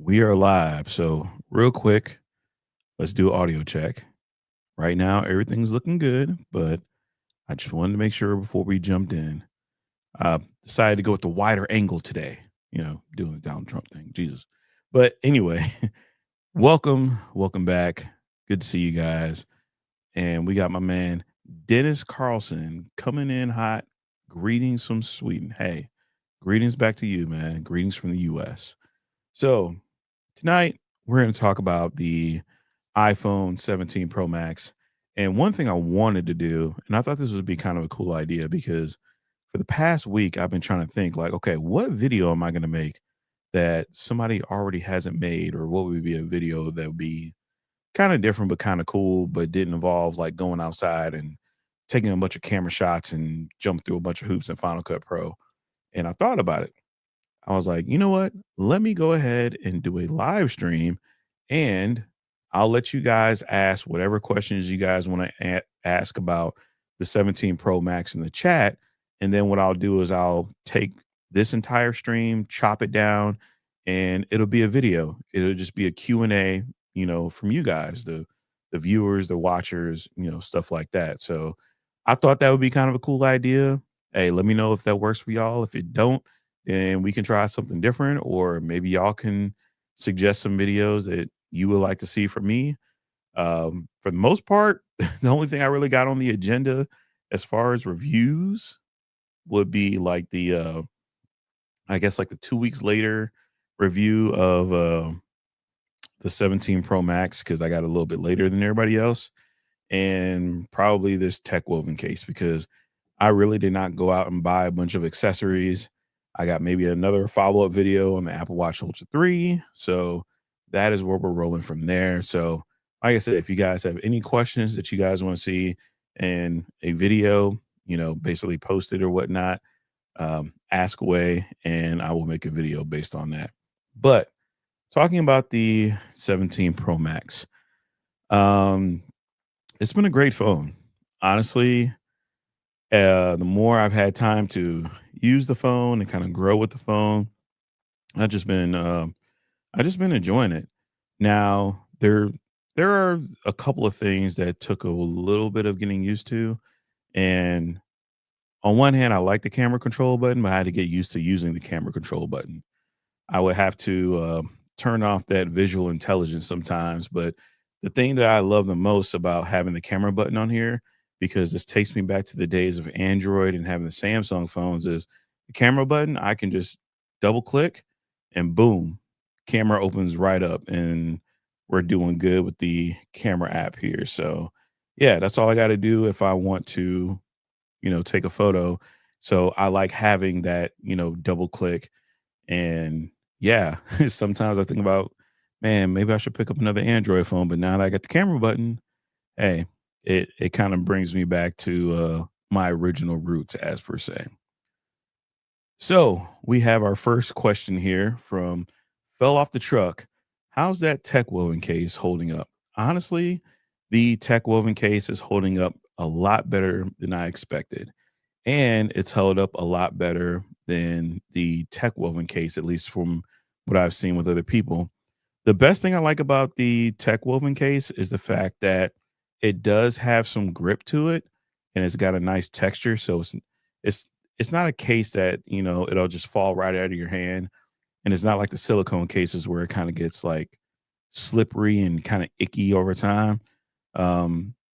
We are live. So, real quick, let's do audio check. Right now, everything's looking good, but I just wanted to make sure before we jumped in. Decided to go with the wider angle today, doing the Donald Trump thing. Jesus. But anyway, welcome back. Good to see you guys. And we got my man, Dennis Carlson, coming in hot. Greetings from Sweden. Hey, greetings back to you, man. Greetings from the US. So, tonight, we're going to talk about the iPhone 17 Pro Max. And one thing I wanted to do, and I thought this would be kind of a cool idea because for the past week, I've been trying to think like, okay, what video am I going to make that somebody already hasn't made, or what would be a video that would be kind of different but kind of cool, but didn't involve like going outside and taking a bunch of camera shots and jump through a bunch of hoops in Final Cut Pro. And I thought about it. I was like, you know what? Let me go ahead and do a live stream and I'll let you guys ask whatever questions you guys want to ask about the 17 Pro Max in the chat. And then what I'll do is I'll take this entire stream, chop it down, and it'll be a video. It'll just be a Q&A, from you guys, the viewers, the watchers, stuff like that. So I thought that would be kind of a cool idea. Hey, let me know if that works for y'all. If it don't, then we can try something different, or maybe y'all can suggest some videos that you would like to see from me. For the most part, the only thing I really got on the agenda as far as reviews would be like I guess like the 2 weeks later review of the 17 Pro Max, because I got a little bit later than everybody else, and probably this tech woven case because I really did not go out and buy a bunch of accessories. I got maybe another follow up video on the Apple Watch Ultra 3. So that is where we're rolling from there. So, like I said, if you guys have any questions that you guys want to see in a video, basically posted or whatnot, ask away and I will make a video based on that. But talking about the 17 Pro Max, um, it's been a great phone. Honestly, the more I've had time to use the phone and kind of grow with the phone, I've just been I've just been enjoying it. Now there are a couple of things that took a little bit of getting used to, and on one hand, I like the camera control button, but I had to get used to using the camera control button. I would have to turn off that visual intelligence sometimes. But the thing that I love the most about having the camera button on here, because this takes me back to the days of Android and having the Samsung phones, is the camera button. I can just double click and boom, camera opens right up and we're doing good with the camera app here. So yeah, that's all I got to do if I want to, take a photo. So I like having that, double click. And yeah, sometimes I think about, man, maybe I should pick up another Android phone. But now that I got the camera button, hey, it kind of brings me back to my original roots, as per se. So we have our first question here from Fell Off the Truck. How's that tech woven case holding up? Honestly, the tech woven case is holding up a lot better than I expected. And it's held up a lot better than the tech woven case, at least from what I've seen with other people. The best thing I like about the tech woven case is the fact that it does have some grip to it and it's got a nice texture. So it's it's not a case that, it'll just fall right out of your hand. And it's not like the silicone cases where it kind of gets like slippery and kind of icky over time.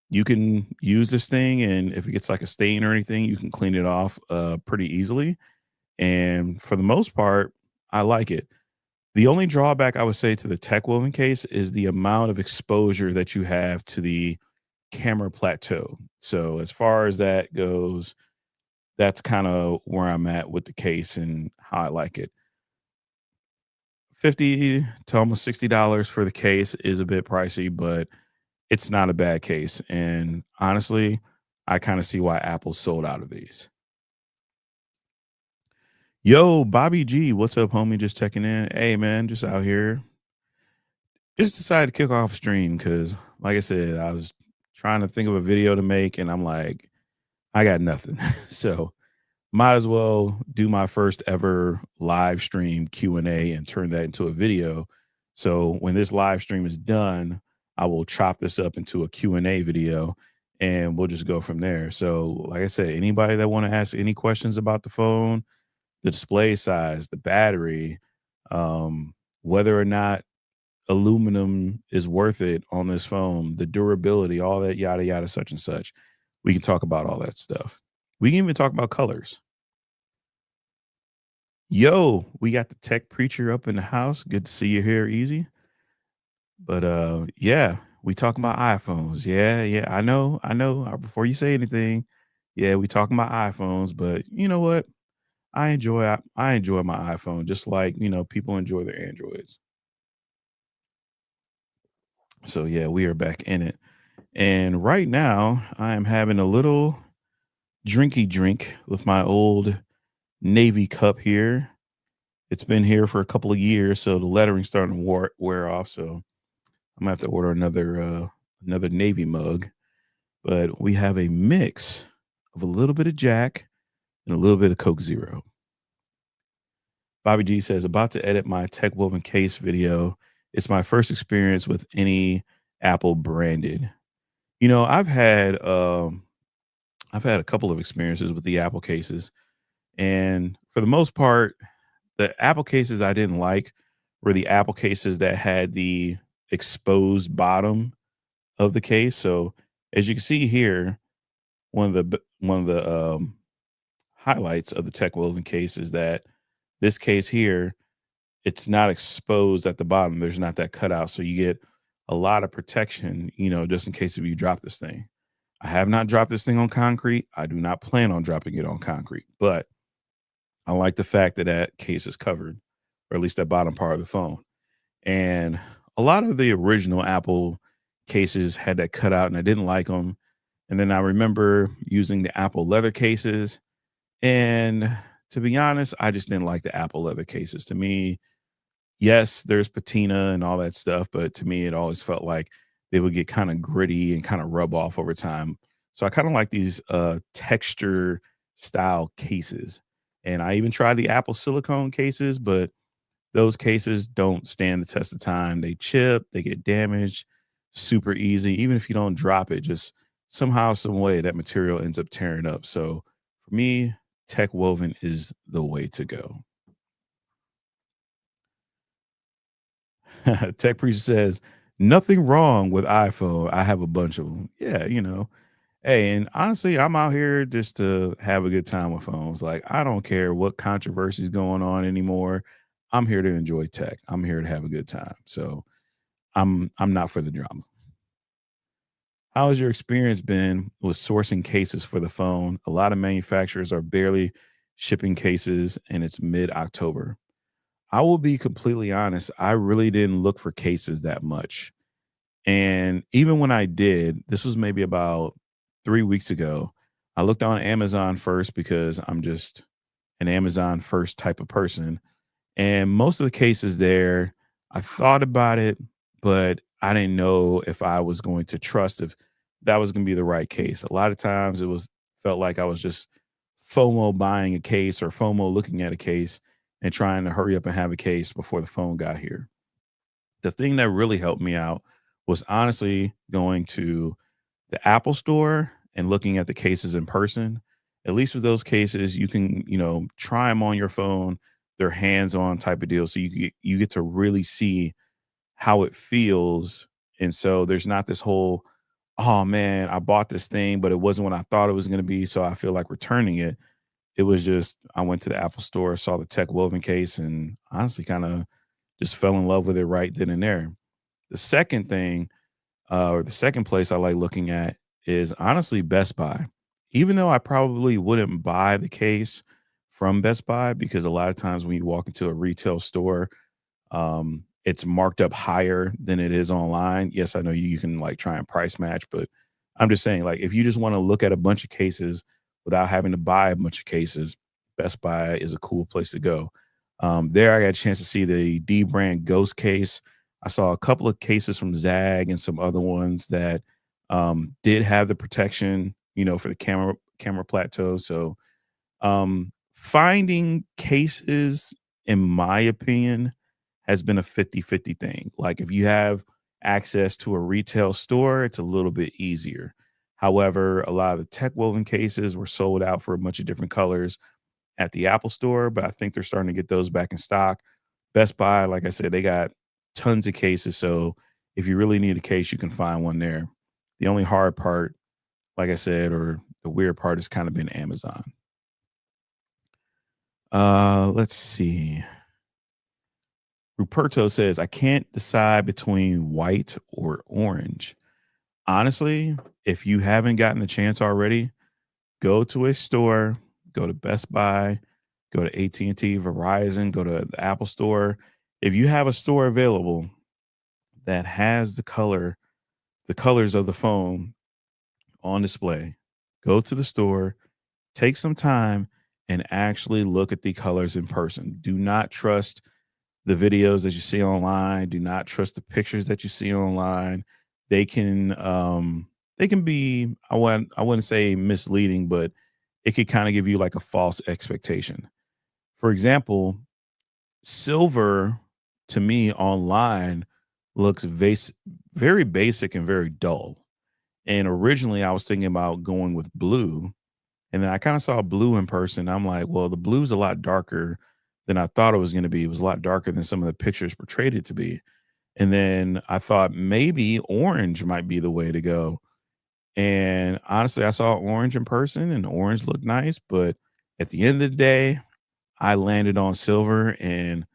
You can use this thing, and if it gets like a stain or anything, you can clean it off pretty easily. And for the most part, I like it. The only drawback I would say to the tech woven case is the amount of exposure that you have to the camera plateau. So as far as that goes, that's kind of where I'm at with the case and how I like it. 50 to almost $60 for the case is a bit pricey, but it's not a bad case. And honestly, I kind of see why Apple sold out of these. Yo, Bobby G, what's up, homie? Just checking in. Hey, man, just out here. Just decided to kick off a stream because, like I said, I was trying to think of a video to make, and I'm like, I got nothing. So might as well do my first ever live stream Q&A and turn that into a video. So when this live stream is done, I will chop this up into a Q&A video and we'll just go from there. So like I said, anybody that want to ask any questions about the phone, the display size, the battery, whether or not aluminum is worth it on this phone, the durability, all that yada yada such and such. We can talk about all that stuff. We can even talk about colors. Yo, we got the tech preacher up in the house. Good to see you here, Easy. But yeah, we talking about iPhones. Yeah, yeah, I know, I know. Before you say anything, yeah, we talking about iPhones. But you know what? I enjoy my iPhone just like people enjoy their Androids. So yeah, we are back in it. And right now, I am having a little drinky drink with my old Navy cup here. It's been here for a couple of years, so the lettering's starting to wear off. So I'm gonna have to order another Navy mug. But we have a mix of a little bit of Jack and a little bit of Coke Zero. Bobby G says, about to edit my tech woven case video. It's my first experience with any Apple branded. You know, I've had a couple of experiences with the Apple cases, and for the most part, the Apple cases I didn't like were the Apple cases that had the exposed bottom of the case. So as you can see here, one of the highlights of the tech woven case is that this case here, it's not exposed at the bottom. There's not that cutout, so you get a lot of protection, just in case if you drop this thing. I have not dropped this thing on concrete. I do not plan on dropping it on concrete, but I like the fact that that case is covered, or at least that bottom part of the phone. And a lot of the original Apple cases had that cutout, and I didn't like them. And then I remember using the Apple leather cases, and to be honest, I just didn't like the Apple leather cases. To me, yes, there's patina and all that stuff, but to me, it always felt like they would get kind of gritty and kind of rub off over time. So I kind of like these texture style cases. And I even tried the Apple silicone cases, but those cases don't stand the test of time. They chip, they get damaged super easy. Even if you don't drop it, just somehow, some way that material ends up tearing up. So for me, tech woven is the way to go. Tech Preacher says, nothing wrong with iPhone. I have a bunch of them. Yeah, Hey, and honestly, I'm out here just to have a good time with phones. Like, I don't care what controversy is going on anymore. I'm here to enjoy tech. I'm here to have a good time. So I'm not for the drama. How has your experience been with sourcing cases for the phone? A lot of manufacturers are barely shipping cases and it's mid-October. I will be completely honest, I really didn't look for cases that much. And even when I did, this was maybe about 3 weeks ago, I looked on Amazon first because I'm just an Amazon first type of person, and most of the cases there, I thought about it, but I didn't know if I was going to trust if that was gonna be the right case. A lot of times it was felt like I was just FOMO buying a case or FOMO looking at a case and trying to hurry up and have a case before the phone got here. The thing that really helped me out was honestly going to the Apple store and looking at the cases in person. At least with those cases, you can, try them on your phone. They're hands-on type of deal. So you get to really see how it feels. And so there's not this whole, oh man, I bought this thing, but it wasn't what I thought it was going to be. So I feel like returning it. It was just I went to the Apple store, saw the tech woven case, and honestly kind of just fell in love with it right then and there. The second thing, or the second place I like looking at is honestly Best Buy. Even though I probably wouldn't buy the case from Best Buy because a lot of times when you walk into a retail store, it's marked up higher than it is online. Yes, I know you can like try and price match, but I'm just saying, like, if you just want to look at a bunch of cases without having to buy a bunch of cases, Best Buy is a cool place to go. There, I got a chance to see the D brand Ghost case. I saw a couple of cases from Zag and some other ones that did have the protection, for the camera plateau. So finding cases, in my opinion, has been a 50-50 thing. Like if you have access to a retail store, it's a little bit easier. However, a lot of the tech woven cases were sold out for a bunch of different colors at the Apple store, but I think they're starting to get those back in stock. Best Buy, like I said, they got tons of cases. So if you really need a case, you can find one there. The only hard part, like I said, or the weird part has kind of been Amazon. Let's see. Ruperto says, I can't decide between white or orange. Honestly, if you haven't gotten the chance already, go to a store, go to Best Buy, go to AT&T, Verizon, go to the Apple store. If you have a store available that has the colors of the phone on display, go to the store, take some time and actually look at the colors in person. Do not trust the videos that you see online. Do not trust the pictures that you see online. They can they can be I wouldn't say misleading, but it could kind of give you like a false expectation. For example, silver to me online looks very basic and very dull. And originally I was thinking about going with blue, and then I kind of saw blue in person. I'm like, well, the blue's a lot darker than I thought it was going to be. It was a lot darker than some of the pictures portrayed it to be. And then I thought maybe orange might be the way to go. And honestly, I saw orange in person and orange looked nice. But at the end of the day, I landed on silver and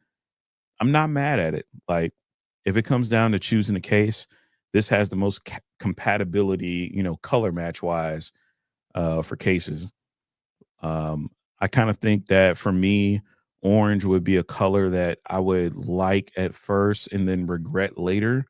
I'm not mad at it. Like, if it comes down to choosing a case, this has the most compatibility, color match wise for cases. I kind of think that for me, orange would be a color that I would like at first and then regret later.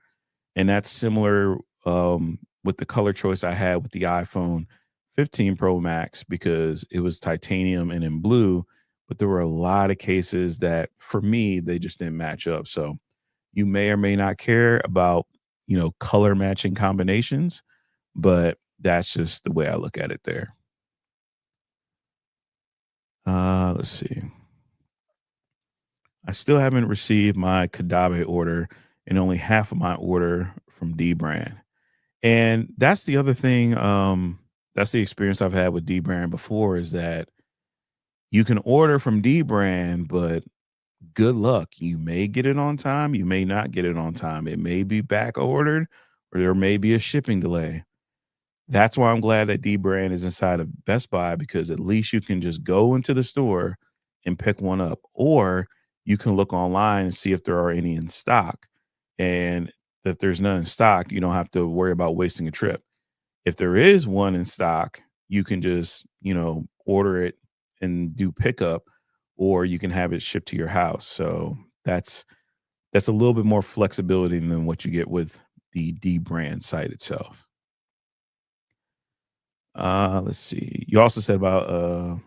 And that's similar with the color choice I had with the iPhone 15 Pro Max because it was titanium and in blue. But there were a lot of cases that for me, they just didn't match up. So you may or may not care about, color matching combinations, but that's just the way I look at it there. Let's see. I still haven't received my Kadabe order and only half of my order from D brand. And that's the other thing. That's the experience I've had with D brand before is that you can order from D brand, but good luck. You may get it on time. You may not get it on time. It may be back ordered or there may be a shipping delay. That's why I'm glad that D brand is inside of Best Buy because at least you can just go into the store and pick one up, or you can look online and see if there are any in stock. And if there's none in stock, you don't have to worry about wasting a trip. If there is one in stock, you can just, order it and do pickup, or you can have it shipped to your house. So that's a little bit more flexibility than what you get with the D brand site itself. Let's see. You also said about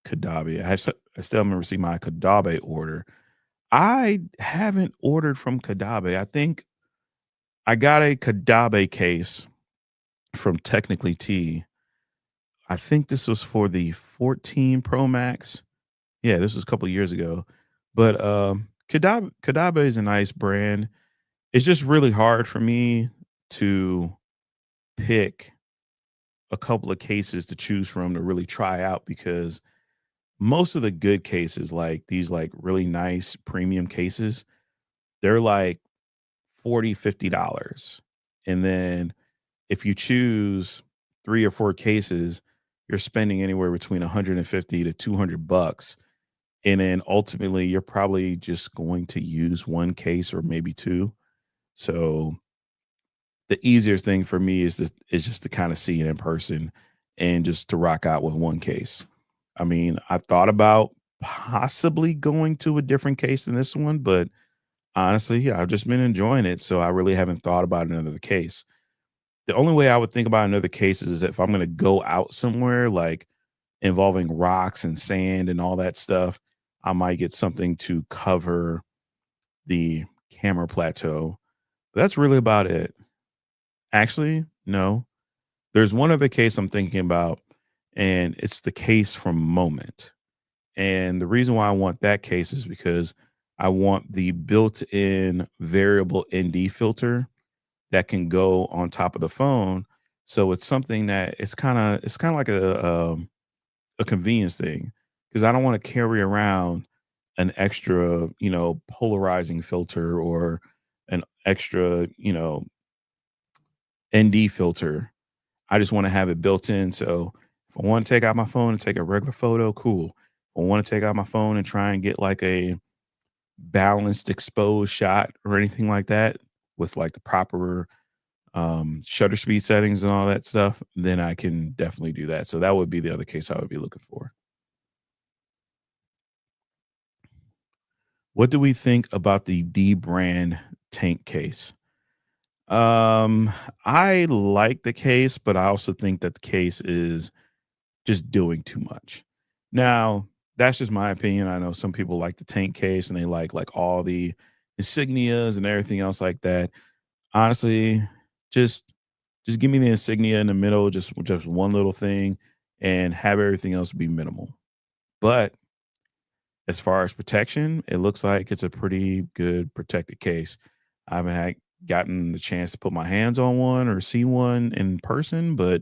Kadabi. I still haven't received my Kadabe order. I haven't ordered from Kadabe. I think I got a Kadabe case from Technically T. I think this was for the 14 Pro Max. Yeah, this was a couple years ago. But Kadabe is a nice brand. It's just really hard for me to pick a couple of cases to choose from to really try out because most of the good cases, like these like really nice premium cases, they're like 40, $50. And then if you choose 3 or 4 cases, you're spending anywhere between 150 to 200 bucks. And then ultimately you're probably just going to use one case or maybe two. So the easiest thing for me is just to kind of see it in person and just to rock out with one case. I mean, I thought about possibly going to a different case than this one, but honestly, yeah, I've just been enjoying it, so I really haven't thought about another case. The only way I would think about another case is if I'm gonna go out somewhere, like, involving rocks and sand and all that stuff, I might get something to cover the camera plateau, but that's really about it. Actually, no. There's one other case I'm thinking about, and it's the case from Moment. And the reason why I want that case is because I want the built-in variable ND filter that can go on top of the phone. So it's something that it's kinda like a convenience thing because I don't want to carry around an extra, polarizing filter or an extra, ND filter. I just want to have it built in. So if I want to take out my phone and take a regular photo, cool. If I want to take out my phone and try and get like a balanced exposed shot or anything like that with like the proper shutter speed settings and all that stuff, then I can definitely do that. So that would be the other case I would be looking for. What do we think about the D brand tank case? Um, I like the case, but I also think that the case is just doing too much. Now, that's just my opinion. I know some people like the tank case and they like all the insignias and everything else like that. Honestly, just just give me the insignia in the middle, just one little thing, and have everything else be minimal. But as far as protection, it looks like it's a pretty good protected case. I haven't gotten the chance to put my hands on one or see one in person, but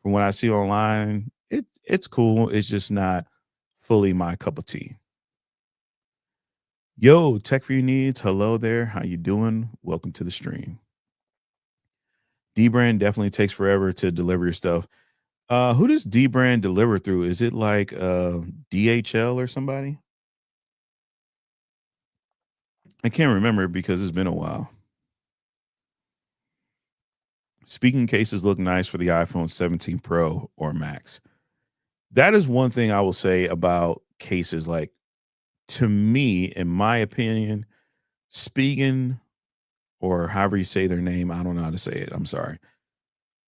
from what I see online, it's cool. It's just not fully my cup of tea. Yo, tech for your needs. Hello there. How you doing? Welcome to the stream. D brand definitely takes forever to deliver your stuff. Who does D brand deliver through? Is it like DHL or somebody? I can't remember because it's been a while. Speaking cases look nice for the iPhone 17 Pro or Max. That is one thing I will say about cases. Like to me, in my opinion, Spigen or however you say their name, I don't know how to say it. I'm sorry.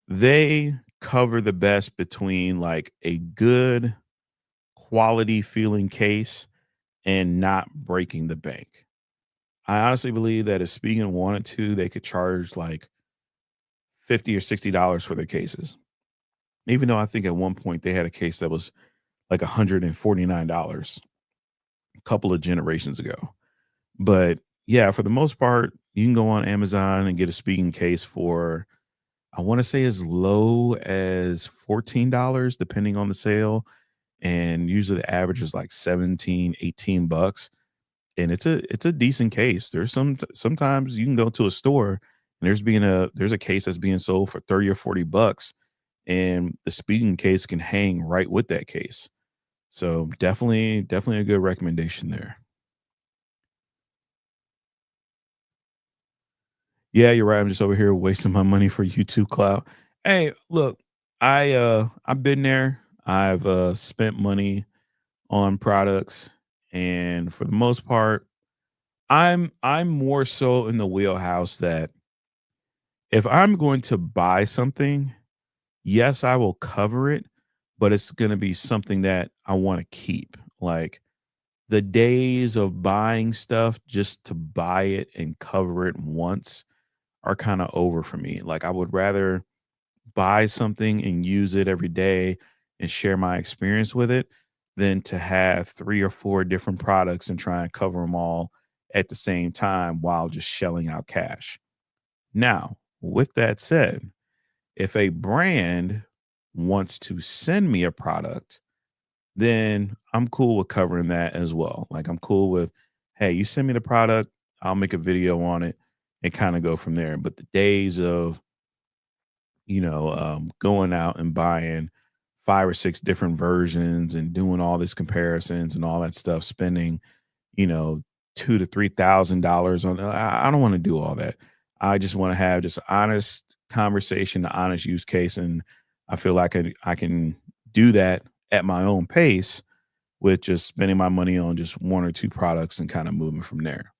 They cover the best between like a good quality feeling case and not breaking the bank. I honestly believe that if Spigen wanted to, they could charge like 50 or $60 for their cases. Even though I think at one point they had a case that was like $149 a couple of generations ago. But yeah, for the most part, you can go on Amazon and get a speaking case for I want to say as low as $14 depending on the sale. And usually the average is like 17, 18 bucks. And it's a decent case. There's sometimes you can go to a store and there's a case that's being sold for 30 or 40 bucks and the speaking case can hang right with that case. So definitely a good recommendation there. Yeah, you're right. I'm just over here wasting my money for YouTube Cloud. Hey, look, I've been there. I've spent money on products and for the most part, I'm more so in the wheelhouse that if I'm going to buy something, yes, I will cover it, but it's going to be something that I want to keep. Like the days of buying stuff just to buy it and cover it once are kind of over for me. Like I would rather buy something and use it every day and share my experience with it than to have 3 or 4 different products and try and cover them all at the same time while just shelling out cash. Now, with that said, if a brand wants to send me a product, then I'm cool with covering that as well. Like I'm cool with, hey, you send me the product, I'll make a video on it and kind of go from there. But the days of, going out and buying 5 or 6 different versions and doing all these comparisons and all that stuff, spending, you know, $2,000 to $3,000 on. I don't want to do all that. I just want to have just honest conversation, the honest use case, and I feel like I can do that at my own pace with just spending my money on just 1 or 2 products and kind of moving from there.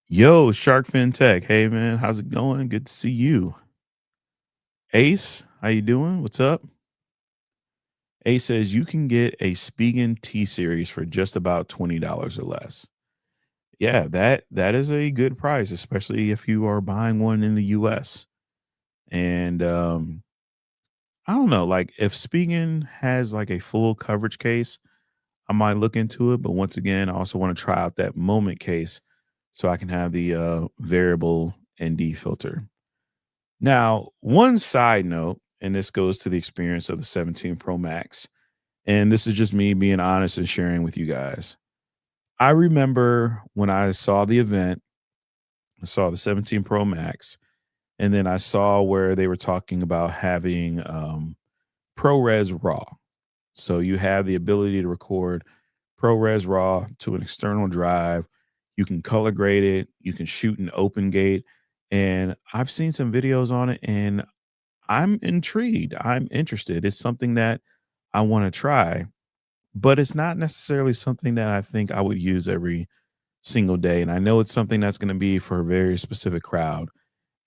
Yo, Shark FinTech. Hey man, how's it going? Good to see you. Ace, how you doing? What's up? Ace says you can get a Spigen T series for just about $20 or less. Yeah, that is a good price, especially if you are buying one in the US. And I don't know, like if Spigen has like a full coverage case, I might look into it. But once again, I also want to try out that moment case so I can have the variable ND filter. Now, one side note, and this goes to the experience of the 17 Pro Max, and this is just me being honest and sharing with you guys. I remember when I saw the event, I saw the 17 Pro Max, and then I saw where they were talking about having ProRes RAW. So you have the ability to record ProRes RAW to an external drive. You can color grade it. You can shoot an open gate. And I've seen some videos on it and I'm intrigued. I'm interested. It's something that I want to try, but it's not necessarily something that I think I would use every single day. And I know it's something that's going to be for a very specific crowd.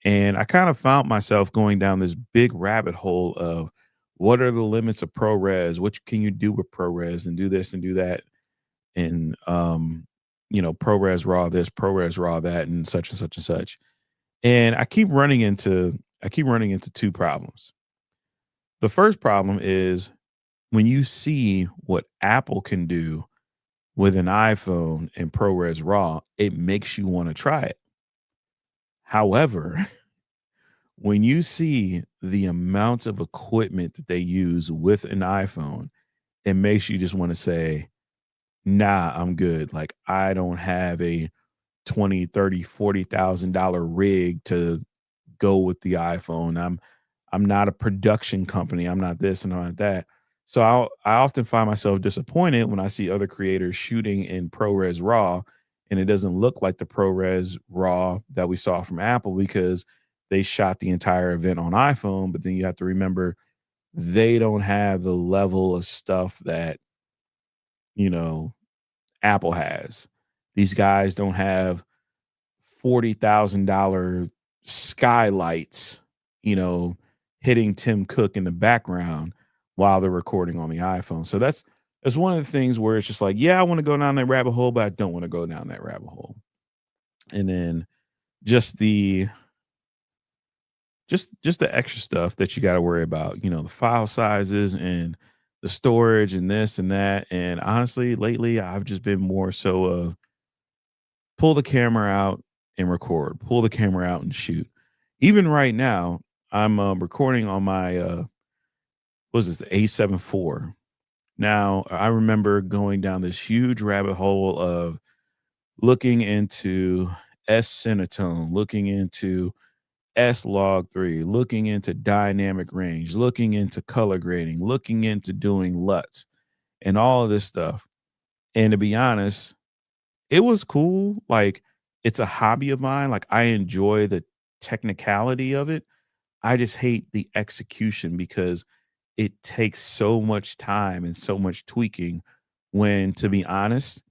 And I kind of found myself going down this big rabbit hole of what are the limits of ProRes? What can you do with ProRes and do this and do that? And ProRes RAW this, ProRes RAW that, and such and such and such. And I keep running into two problems. The first problem is when you see what Apple can do with an iPhone and ProRes RAW, it makes you want to try it. However, when you see the amount of equipment that they use with an iPhone, it makes you just want to say, nah, I'm good. Like I don't have a 20, 30, $40,000 rig to go with the iPhone. I'm not a production company. I'm not this and I'm not that. So I often find myself disappointed when I see other creators shooting in ProRes RAW and it doesn't look like the ProRes RAW that we saw from Apple because they shot the entire event on iPhone. But then you have to remember they don't have the level of stuff that, you know, Apple has. These guys don't have $40,000 skylights, you know, hitting Tim Cook in the background while they're recording on the iPhone. So that's one of the things where it's just like, yeah, I want to go down that rabbit hole, but I don't want to go down that rabbit hole. And then just the just the extra stuff that you got to worry about, the file sizes and the storage and this and that. And honestly, lately I've just been more so of pull the camera out and record, pull the camera out and shoot. Even right now, I'm recording on my what is this, the A7 IV. Now, I remember going down this huge rabbit hole of looking into S Cinetone, looking into S Log 3, looking into dynamic range, looking into color grading, looking into doing LUTs and all of this stuff. And to be honest, it was cool. Like, it's a hobby of mine. Like, I enjoy the technicality of it. I just hate the execution because it takes so much time and so much tweaking when, to be honest,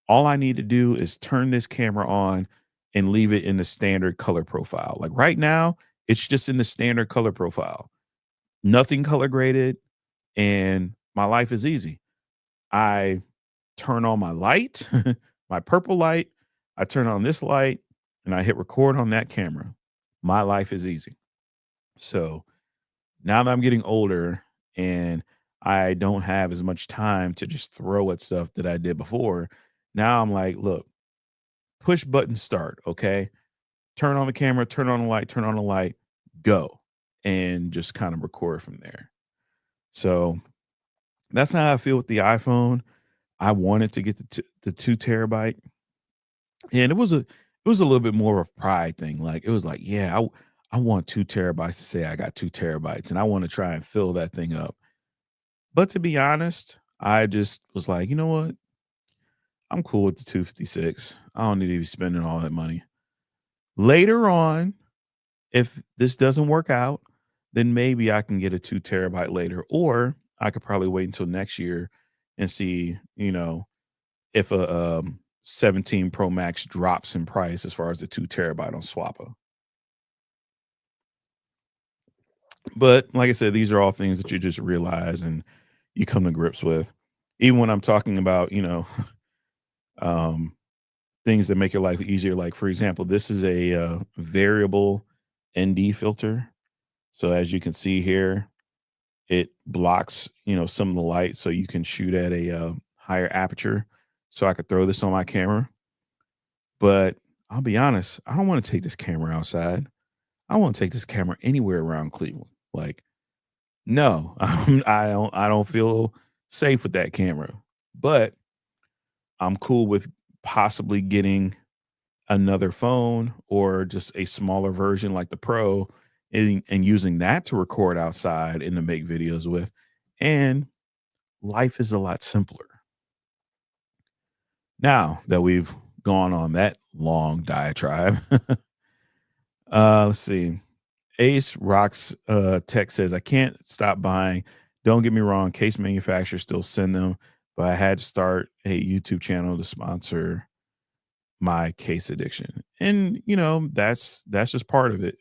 all I need to do is turn this camera on and leave it in the standard color profile. Like, right now, it's just in the standard color profile. Nothing color graded, and my life is easy. I turn on my light, my purple light, I turn on this light, and I hit record on that camera. My life is easy. So now that I'm getting older and I don't have as much time to just throw at stuff that I did before, now I'm like, look, push button start, okay? Turn on the camera, turn on the light, go, and just kind of record from there. So that's how I feel with the iPhone. I wanted to get the 2 terabyte. And it was a little bit more of a pride thing. Like it was like, yeah, I want 2 terabytes to say I got 2 terabytes, and I want to try and fill that thing up. But to be honest, I just was like, you know what? I'm cool with the 256. I don't need to be spending all that money. Later on, if this doesn't work out, then maybe I can get a 2 terabyte later, or I could probably wait until next year and see, if a 17 Pro Max drops in price as far as the 2 terabyte on Swappa. But like I said, these are all things that you just realize and you come to grips with. Even when I'm talking about, um, things that make your life easier. Like for example, this is a variable ND filter. So as you can see here, it blocks, some of the light, so you can shoot at a higher aperture so I could throw this on my camera. But I'll be honest, I don't want to take this camera outside. I want to take this camera anywhere around Cleveland. Like, no, I don't feel safe with that camera. But I'm cool with possibly getting another phone or just a smaller version like the Pro and using that to record outside and to make videos with. And life is a lot simpler. Now that we've gone on that long diatribe, let's see. Ace Rocks Tech says, I can't stop buying. Don't get me wrong, case manufacturers still send them, but I had to start a YouTube channel to sponsor my case addiction. And that's just part of it.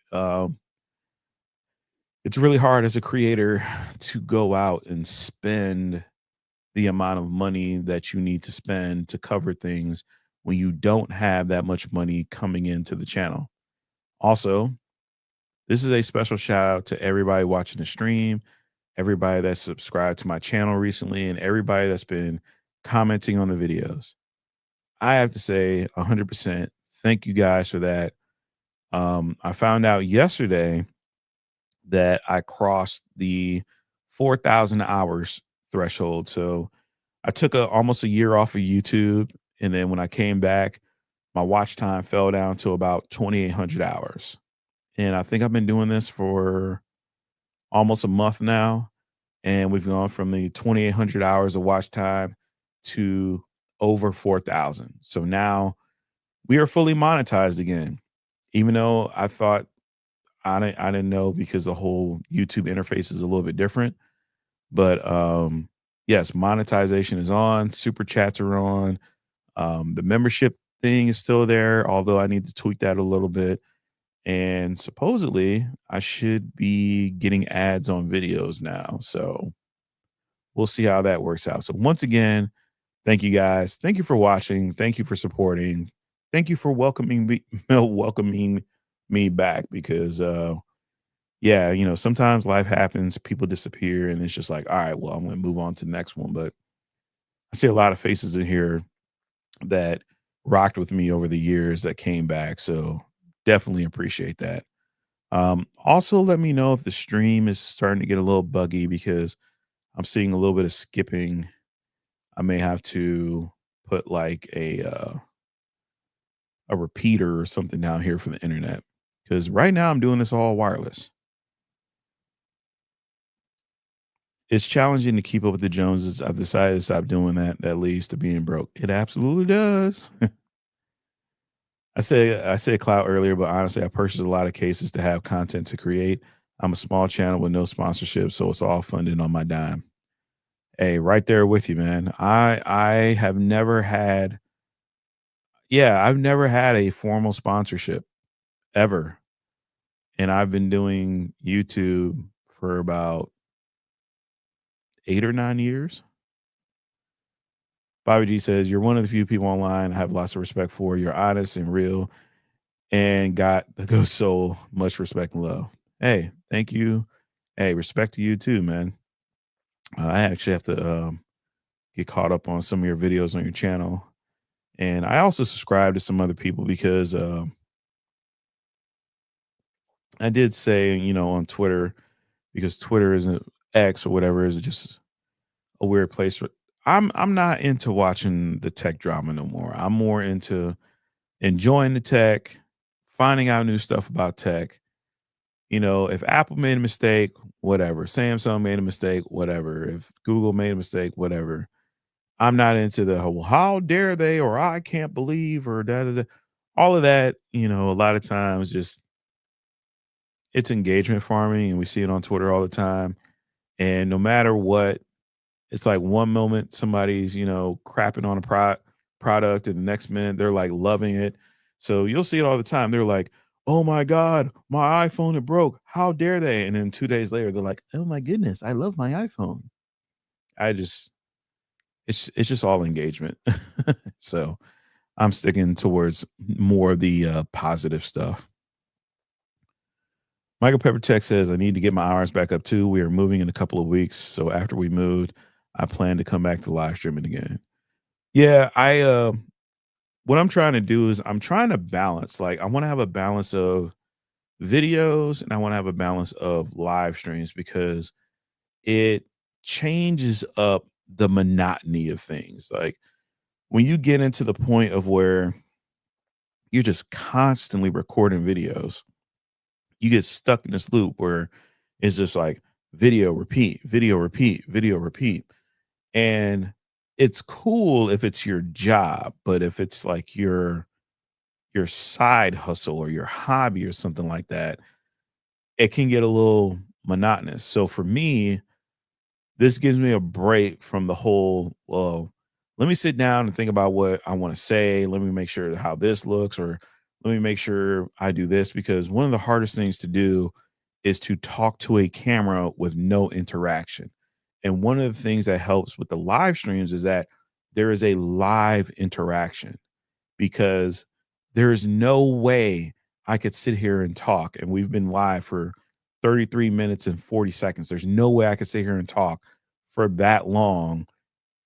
It's really hard as a creator to go out and spend the amount of money that you need to spend to cover things when you don't have that much money coming into the channel. Also, this is a special shout out to everybody watching the stream, everybody that's subscribed to my channel recently, and everybody that's been commenting on the videos. I have to say 100% thank you guys for that. I found out yesterday that I crossed the 4,000 hours threshold. So I took almost a year off of YouTube. And then when I came back, my watch time fell down to about 2,800 hours. And I think I've been doing this for almost a month now. And we've gone from the 2,800 hours of watch time to over 4,000. So now we are fully monetized again. Even though I thought I didn't know because the whole YouTube interface is a little bit different. But yes, monetization is on, super chats are on. The membership thing is still there, although I need to tweak that a little bit. And supposedly I should be getting ads on videos now. So we'll see how that works out. So once again, thank you guys. Thank you for watching. Thank you for supporting. Thank you for welcoming me welcoming me back because yeah, sometimes life happens, people disappear, and it's just like, all right, well, I'm gonna move on to the next one. But I see a lot of faces in here that rocked with me over the years that came back. So definitely appreciate that. Also let me know if the stream is starting to get a little buggy because I'm seeing a little bit of skipping. I may have to put like a repeater or something down here for the internet. Because right now I'm doing this all wireless. It's challenging to keep up with the Joneses. I've decided to stop doing that. That leads to being broke. It absolutely does. I said clout earlier, but honestly, I purchased a lot of cases to have content to create. I'm a small channel with no sponsorship, so it's all funded on my dime. Hey, right there with you, man. I have never had yeah, I've never had a formal sponsorship ever. And I've been doing YouTube for about 8 or 9 years. Bobby G says, "You're one of the few people online I have lots of respect for. You're honest and real and got the good soul. Much respect and love." Hey, thank you. Hey, respect to you too, man. I actually have to get caught up on some of your videos on your channel. And I also subscribe to some other people because I did say, on Twitter, because Twitter isn't X or whatever is just a weird place. I'm not into watching the tech drama no more. I'm more into enjoying the tech, finding out new stuff about tech. If Apple made a mistake, whatever. Samsung made a mistake, whatever. If Google made a mistake, whatever. I'm not into the "well, how dare they" or "I can't believe" or da da da. All of that, a lot of times just it's engagement farming and we see it on Twitter all the time. And no matter what, it's like one moment somebody's, crapping on a product and the next minute they're like loving it. So you'll see it all the time. They're like, "Oh my God, my iPhone it broke. How dare they?" And then 2 days later, they're like, "Oh my goodness, I love my iPhone." I just it's just all engagement. So I'm sticking towards more of the positive stuff. Michael Pepper Tech says, "I need to get my hours back up too. We are moving in a couple of weeks. So after we moved, I plan to come back to live streaming again." Yeah, what I'm trying to do is I'm trying to balance, like, I wanna have a balance of videos and I wanna have a balance of live streams because it changes up the monotony of things. Like, when you get into the point of where you're just constantly recording videos, you get stuck in this loop where it's just like video, repeat, video, repeat, video, repeat. And it's cool if it's your job, but if it's like your side hustle or your hobby or something like that, it can get a little monotonous. So for me, this gives me a break from the whole, well, let me sit down and think about what I want to say. Let me make sure how this looks, or let me make sure I do this. Because one of the hardest things to do is to talk to a camera with no interaction. And one of the things that helps with the live streams is that there is a live interaction because there is no way I could sit here and talk. And we've been live for 33 minutes and 40 seconds. There's no way I could sit here and talk for that long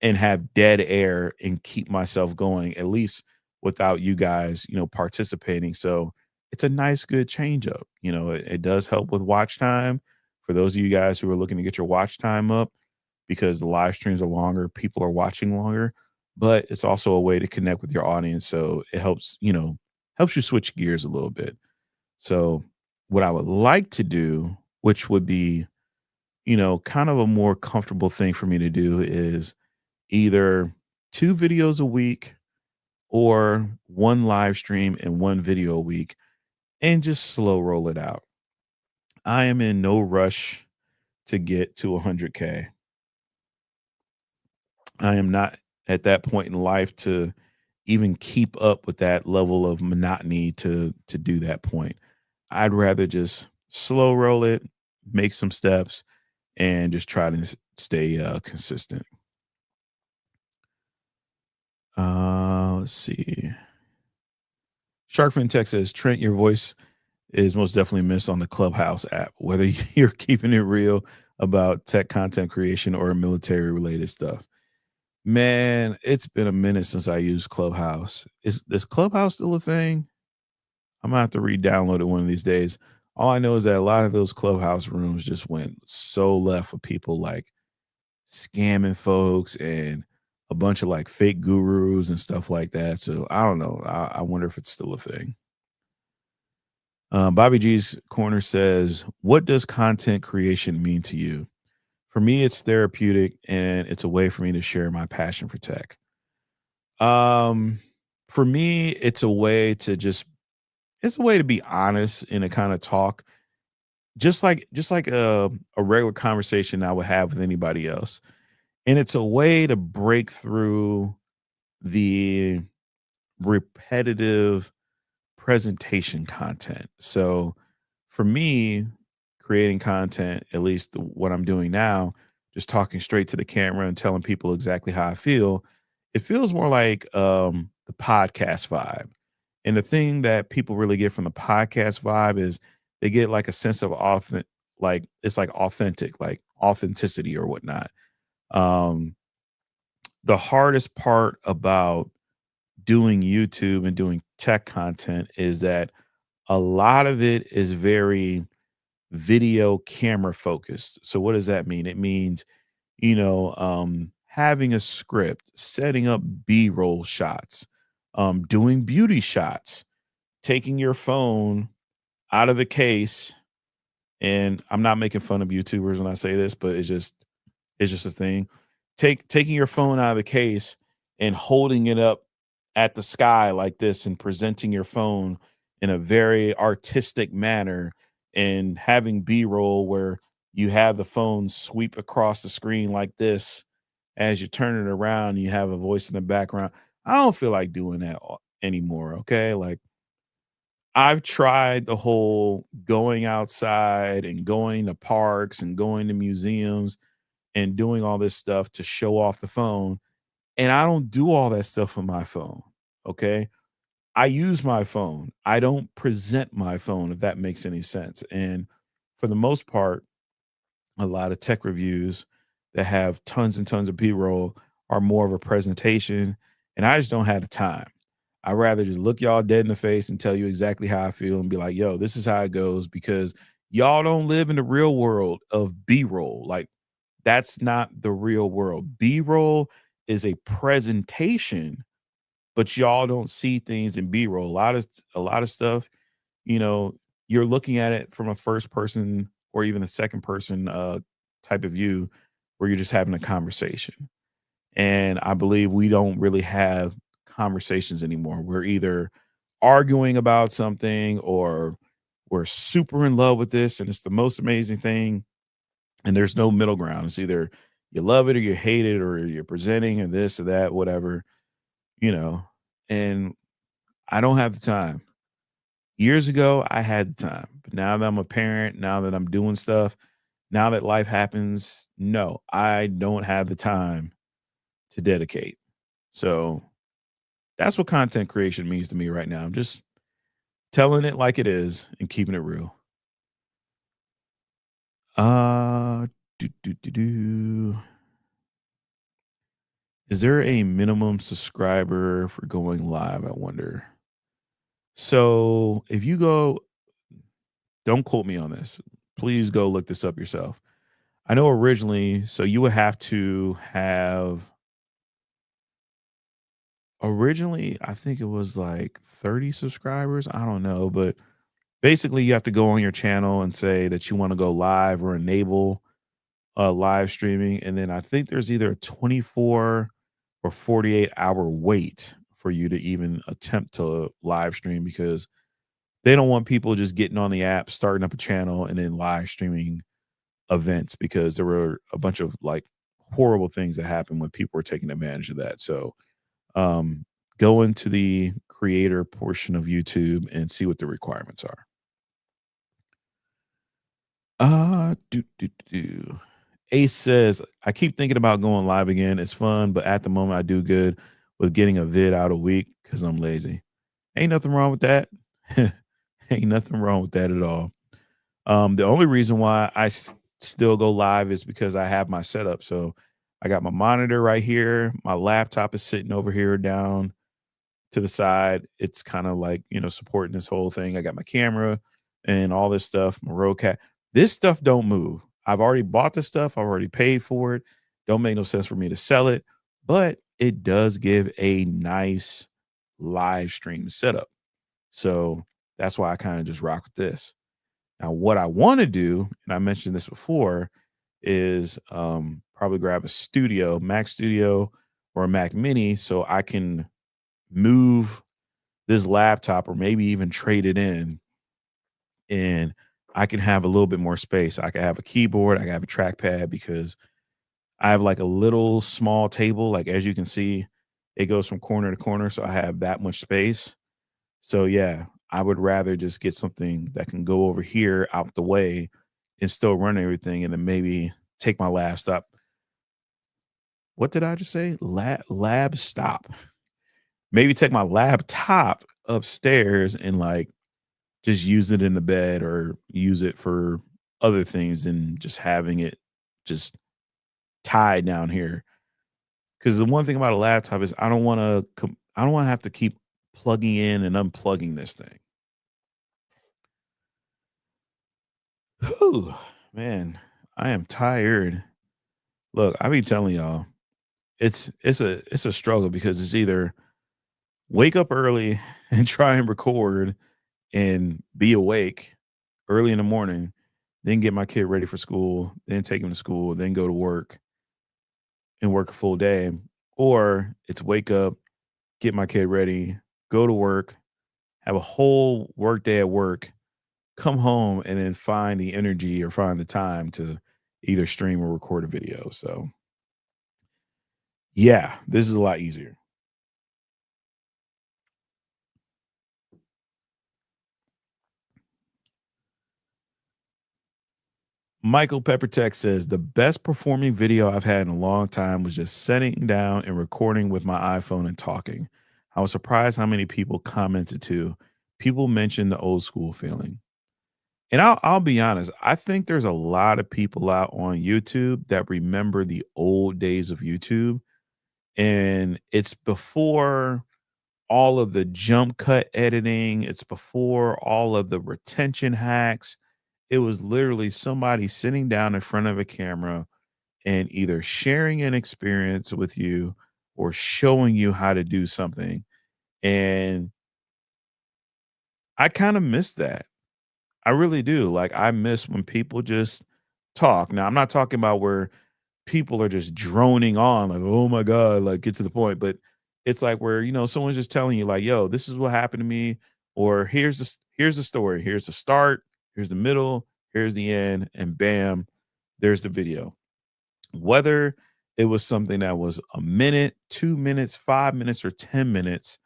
and have dead air and keep myself going, at least without you guys, participating. So it's a nice, good change up. It does help with watch time for those of you guys who are looking to get your watch time up because the live streams are longer, people are watching longer, but it's also a way to connect with your audience. So it helps you switch gears a little bit. So what I would like to do, which would be, kind of a more comfortable thing for me to do is either 2 videos a week or 1 live stream and 1 video a week and just slow roll it out. I am in no rush to get to 100K. I am not at that point in life to even keep up with that level of monotony to do that point. I'd rather just slow roll it, make some steps, and just try to stay consistent. Let's see. Sharkfin Tech says, Trent, your voice is most definitely missed on the Clubhouse app, whether you're keeping it real about tech content creation or military related stuff. Man, it's been a minute since I used Clubhouse. Is Clubhouse still a thing? I'm gonna have to re-download it one of these days. All I know is that a lot of those Clubhouse rooms just went so left for people like scamming folks and a bunch of like fake gurus and stuff like that. So I don't know. I wonder if it's still a thing. Bobby G's Corner says, what does content creation mean to you? For me, it's therapeutic and it's a way for me to share my passion for tech. Um, for me, it's a way to be honest in a kind of talk, just like a regular conversation I would have with anybody else. And it's a way to break through the repetitive presentation content. So for me, creating content, at least what I'm doing now, just talking straight to the camera and telling people exactly how I feel, it feels more like the podcast vibe. And the thing that people really get from the podcast vibe is they get like a sense of like it's like authentic, like authenticity or whatnot. Um, the hardest part about doing YouTube and doing tech content is that a lot of it is very video camera focused. So what does that mean? It means, having a script, setting up B-roll shots, doing beauty shots, taking your phone out of the case. And I'm not making fun of YouTubers when I say this, but it's just a thing. Taking your phone out of the case and holding it up at the sky like this and presenting your phone in a very artistic manner and having B-roll where you have the phone sweep across the screen like this as you turn it around, you have a voice in the background. I don't feel like doing that anymore, okay? Like I've tried the whole going outside and going to parks and going to museums and doing all this stuff to show off the phone. And I don't do all that stuff on my phone. Okay. I use my phone. I don't present my phone, if that makes any sense. And for the most part, a lot of tech reviews that have tons and tons of B roll are more of a presentation. and I just don't have the time. I'd rather just look y'all dead in the face and tell you exactly how I feel and be like, yo, this is how it goes because y'all don't live in the real world of B-roll. Like, that's not the real world. B-roll is a presentation, but y'all don't see things in B-roll. A lot of stuff, you know, you're looking at it from a first person or even a second person type of view where you're just having a conversation. And I believe we don't really have conversations anymore. We're either arguing about something or we're super in love with this and it's the most amazing thing. And there's no middle ground. It's either you love it or you hate it or you're presenting or this or that, whatever, you know. And I don't have the time. Years ago, I had the time. But now that I'm a parent, now that I'm doing stuff, now that life happens, no, I don't have the time to dedicate. So that's what content creation means to me right now. I'm just telling it like it is and keeping it real. Uh, do, do, do, do. Is there a minimum subscriber for going live? I wonder. So if you go, don't quote me on this. Please go look this up yourself. I know originally, so you would have to have originally, I think it was like 30 subscribers. I don't know, but basically you have to go on your channel and say that you want to go live or enable live streaming. And then I think there's either a 24 or 48-hour wait for you to even attempt to live stream because they don't want people just getting on the app, starting up a channel, and then live streaming events because there were a bunch of like horrible things that happened when people were taking advantage of that. So um, go into the creator portion of YouTube and see what the requirements are. Do. Ace says, I keep thinking about going live again. It's fun, but at the moment I do good with getting a vid out a week because I'm lazy. Ain't nothing wrong with that. Ain't nothing wrong with that at all. The only reason why still go live is because I have my setup. So I got my monitor right here. My laptop is sitting over here down to the side. It's kind of like, supporting this whole thing. I got my camera and all this stuff, my roadcat. This stuff don't move. I've already bought the stuff. I've already paid for it. Don't make no sense for me to sell it, but it does give a nice live stream setup. So that's why I kind of just rock with this. Now, what I want to do, and I mentioned this before, is probably grab a studio, Mac Studio or a Mac Mini, so I can move this laptop or maybe even trade it in and I can have a little bit more space. I can have a keyboard, I can have a trackpad because I have like a little small table. Like as you can see, it goes from corner to corner. So I have that much space. So yeah, I would rather just get something that can go over here out the way and still run everything and then maybe take my laptop. What did I just say? Lab stop. Maybe take my laptop upstairs and like just use it in the bed or use it for other things than just having it just tied down here. Because the one thing about a laptop is I don't want to have to keep plugging in and unplugging this thing. Whew, man, I am tired. Look, I be telling y'all, it's a struggle because it's either wake up early and try and record and be awake early in the morning, then get my kid ready for school, then take him to school, then go to work and work a full day. Or it's wake up, get my kid ready, go to work, have a whole work day at work, come home, and then find the energy or find the time to either stream or record a video. So, yeah, this is a lot easier. Michael Peppertech says the best performing video I've had in a long time was just sitting down and recording with my iPhone and talking. I was surprised how many people commented too. People mentioned the old school feeling. And I'll be honest, I think there's a lot of people out on YouTube that remember the old days of YouTube And it's before all of the jump cut editing, it's before all of the retention hacks. It was literally somebody sitting down in front of a camera and either sharing an experience with you or showing you how to do something. And I kind of miss that. I really do. Like, I miss when people just talk. Now, I'm not talking about where people are just droning on, like, oh my God, like, get to the point. But it's like where, someone's just telling you, like, yo, this is what happened to me, or here's the story. Here's the start, here's the middle, here's the end, and bam, there's the video. Whether it was something that was a minute, 2 minutes, 5 minutes, or 10 minutes,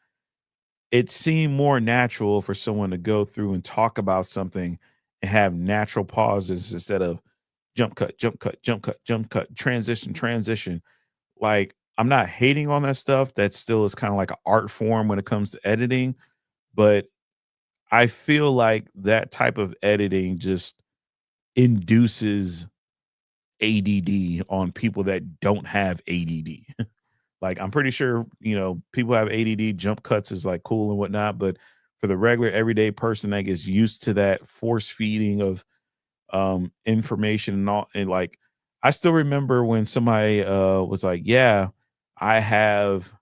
it seemed more natural for someone to go through and talk about something and have natural pauses instead of jump cut, jump cut, jump cut, jump cut, transition, transition. Like, I'm not hating on that stuff. That still is kind of like an art form when it comes to editing, but I feel like that type of editing just induces ADD on people that don't have ADD. Like, I'm pretty sure, people have ADD, jump cuts is like cool and whatnot, but for the regular everyday person that gets used to that force feeding of information and all, and like, I still remember when somebody was like, yeah, I have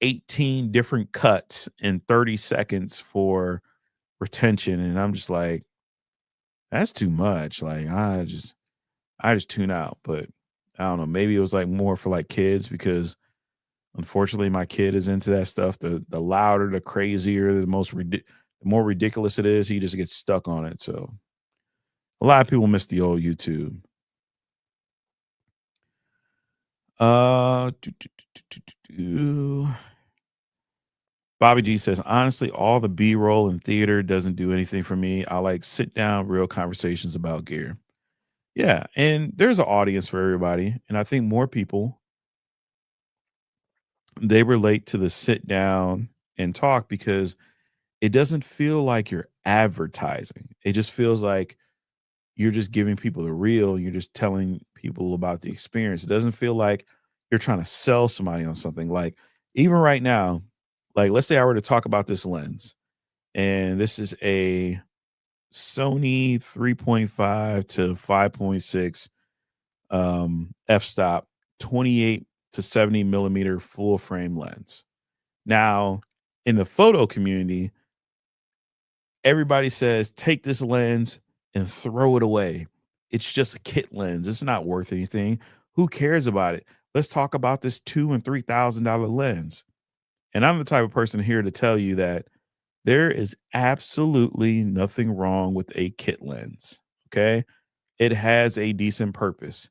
18 different cuts in 30 seconds for retention. And I'm just like, that's too much. Like, I just tune out. But I don't know, maybe it was like more for like kids, because unfortunately my kid is into that stuff. The louder, the crazier, the more ridiculous it is, he just gets stuck on it. So a lot of people miss the old YouTube. Do, do, do, do, do, do. Bobby G says, honestly, all the B roll in theater doesn't do anything for me. I like sit down, real conversations about gear. Yeah. And there's an audience for everybody. And I think more people, they relate to the sit down and talk, because it doesn't feel like you're advertising. It just feels like you're just giving people the real. You're just telling people about the experience. It doesn't feel like you're trying to sell somebody on something. Like, even right now, like, let's say I were to talk about this lens, and this is a Sony 3.5 to 5.6 f-stop 28 to 70 millimeter full frame lens. Now, in the photo community, everybody says take this lens and throw it away. It's just a kit lens. It's not worth anything. Who cares about it? Let's talk about this $2,000 and $3,000 lens. And I'm the type of person here to tell you that there is absolutely nothing wrong with a kit lens. Okay. It has a decent purpose.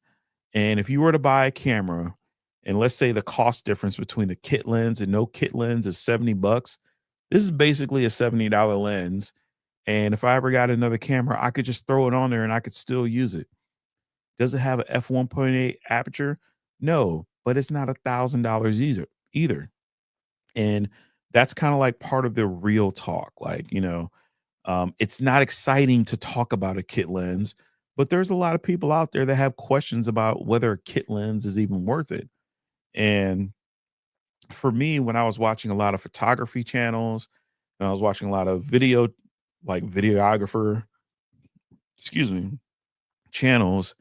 And if you were to buy a camera, and let's say the cost difference between the kit lens and no kit lens is $70, this is basically a $70 lens. And if I ever got another camera, I could just throw it on there and I could still use it. Does it have a f1.8 aperture? No, but it's not $1,000 either. And that's kind of like part of the real talk. Like, it's not exciting to talk about a kit lens, but there's a lot of people out there that have questions about whether a kit lens is even worth it. And for me, when I was watching a lot of photography channels, and I was watching a lot of video, like videographer, excuse me, channels,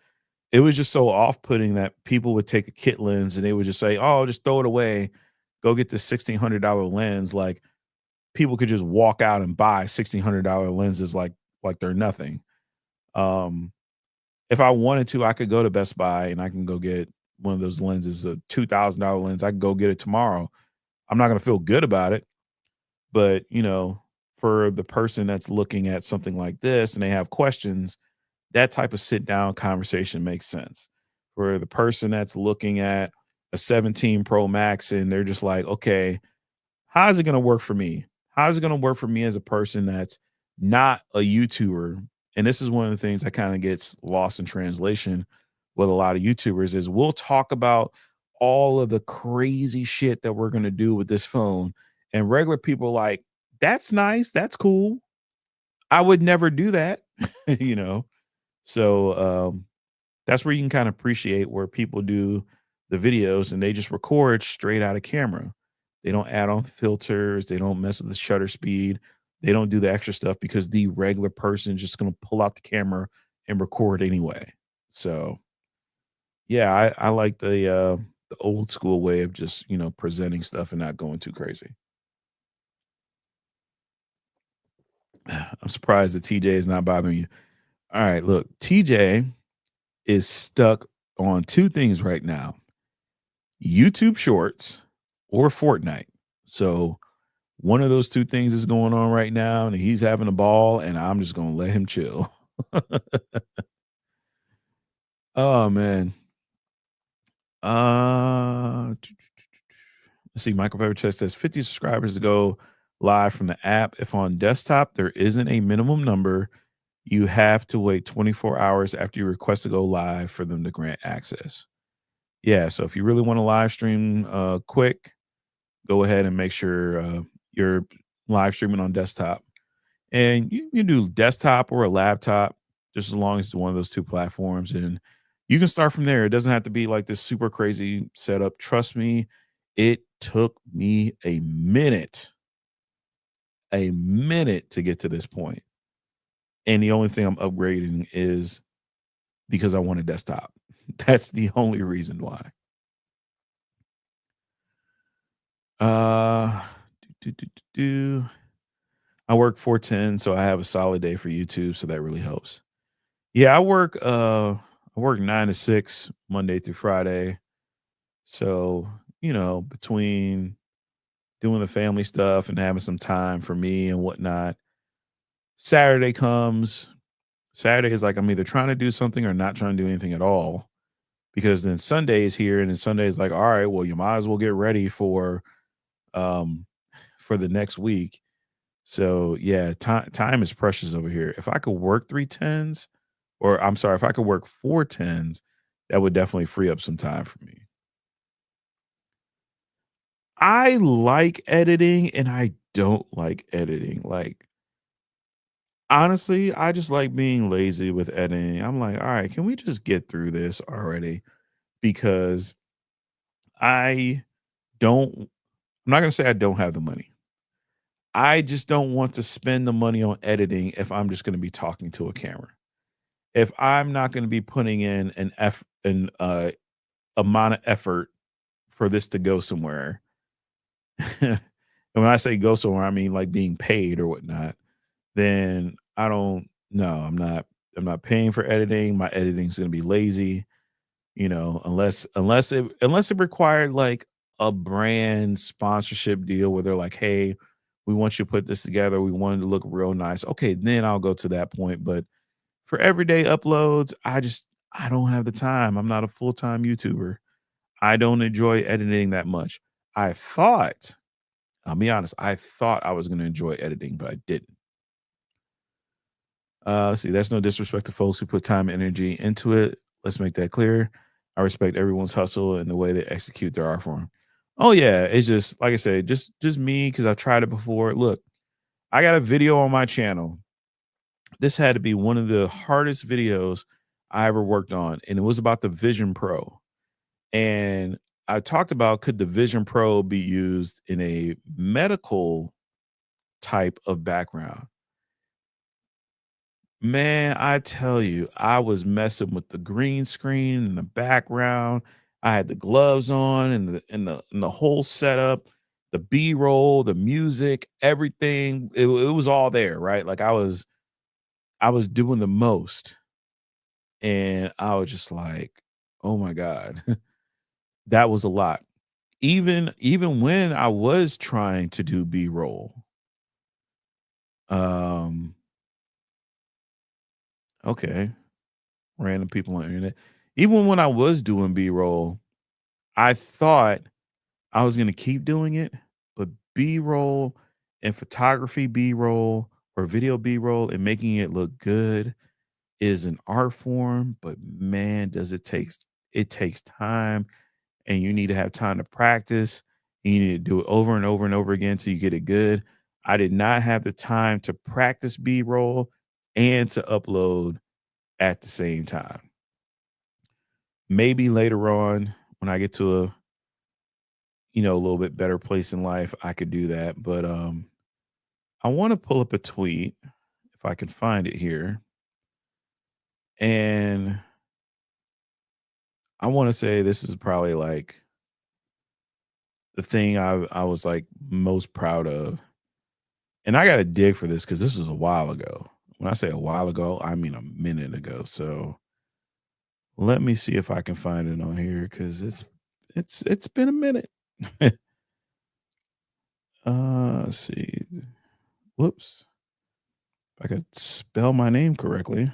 it was just so off-putting that people would take a kit lens and they would just say, "Oh, just throw it away. Go get this $1,600 lens." Like, people could just walk out and buy $1,600 lenses like they're nothing. Um, if I wanted to, I could go to Best Buy and I can go get one of those lenses, a $2,000 lens. I can go get it tomorrow. I'm not gonna feel good about it, but, for the person that's looking at something like this and they have questions, that type of sit down conversation makes sense. For the person that's looking at a 17 Pro Max and they're just like, okay, how's it going to work for me? How's it going to work for me as a person that's not a YouTuber? And this is one of the things that kind of gets lost in translation with a lot of YouTubers is we'll talk about all of the crazy shit that we're going to do with this phone. And regular people are like, that's nice. That's cool. I would never do that, you know? So that's where you can kind of appreciate where people do the videos and they just record straight out of camera. They don't add on filters, they don't mess with the shutter speed, they don't do the extra stuff because the regular person is just gonna pull out the camera and record anyway. So yeah, I like the old school way of just, presenting stuff and not going too crazy. I'm surprised that TJ is not bothering you. All right, look, TJ is stuck on 2 things right now: YouTube Shorts or Fortnite. So, one of those 2 things is going on right now, and he's having a ball, and I'm just gonna let him chill. Oh, man. Let's see, Michael Pepper Chess says 50 subscribers to go live from the app. If on desktop, there isn't a minimum number. You have to wait 24 hours after you request to go live for them to grant access. Yeah, so if you really want to live stream quick, go ahead and make sure you're live streaming on desktop. And you do desktop or a laptop, just as long as it's one of those 2 platforms. And you can start from there. It doesn't have to be like this super crazy setup. Trust me, it took me a minute to get to this point. And the only thing I'm upgrading is because I want a desktop. That's the only reason why. Uh, do, do, do, do. I work 410, so I have a solid day for YouTube, so that really helps. Yeah, I work 9 to 6 Monday through Friday. So, between doing the family stuff and having some time for me and whatnot, Saturday comes. Saturday is like I'm either trying to do something or not trying to do anything at all. Because then Sunday is here, and then Sunday is like, all right, well, you might as well get ready um for the next week. So yeah, time is precious over here. If I could work 3 tens, or I'm sorry, if I could work 4 tens, that would definitely free up some time for me. I like editing and I don't like editing. Like, honestly, I just like being lazy with editing. I'm like, all right, can we just get through this already? Because I I'm not gonna say I don't have the money. I just don't want to spend the money on editing if I'm just gonna be talking to a camera. If I'm not gonna be putting in an amount of effort for this to go somewhere. And when I say go somewhere, I mean like being paid or whatnot, then I don't no, I'm not paying for editing. My editing's gonna be lazy, unless it required like a brand sponsorship deal where they're like, hey, we want you to put this together. We want it to look real nice. Okay, then I'll go to that point. But for everyday uploads, I don't have the time. I'm not a full-time YouTuber. I don't enjoy editing that much. I thought, I'll be honest, I thought I was gonna enjoy editing, but I didn't. Let's see, that's no disrespect to folks who put time and energy into it. Let's make that clear. I respect everyone's hustle and the way they execute their art form. Oh yeah, it's just like I said, just me because I've tried it before. Look, I got a video on my channel. This had to be one of the hardest videos I ever worked on, and it was about the Vision Pro. And I talked about, could the Vision Pro be used in a medical type of background? Man, I tell you, I was messing with the green screen in the background. I had the gloves on and the whole setup, the B-roll, the music, everything. It was all there, right? Like I was doing the most, and I was just like, "Oh my god." That was a lot. Even when I was trying to do B-roll, um, okay, random people on the internet. Even when I was doing B-roll, I thought I was gonna keep doing it, but B-roll and photography B-roll or video B-roll and making it look good is an art form, but man, does it takes time, and you need to have time to practice. And you need to do it over and over and over again till you get it good. I did not have the time to practice B-roll and to upload at the same time. Maybe later on when I get to a, a little bit better place in life, I could do that. But I want to pull up a tweet if I can find it here. And I want to say this is probably like the thing I was like most proud of. And I got to dig for this because this was a while ago. When I say a while ago, I mean a minute ago. So let me see if I can find it on here because it's been a minute. Let's see. Whoops. If I could spell my name correctly.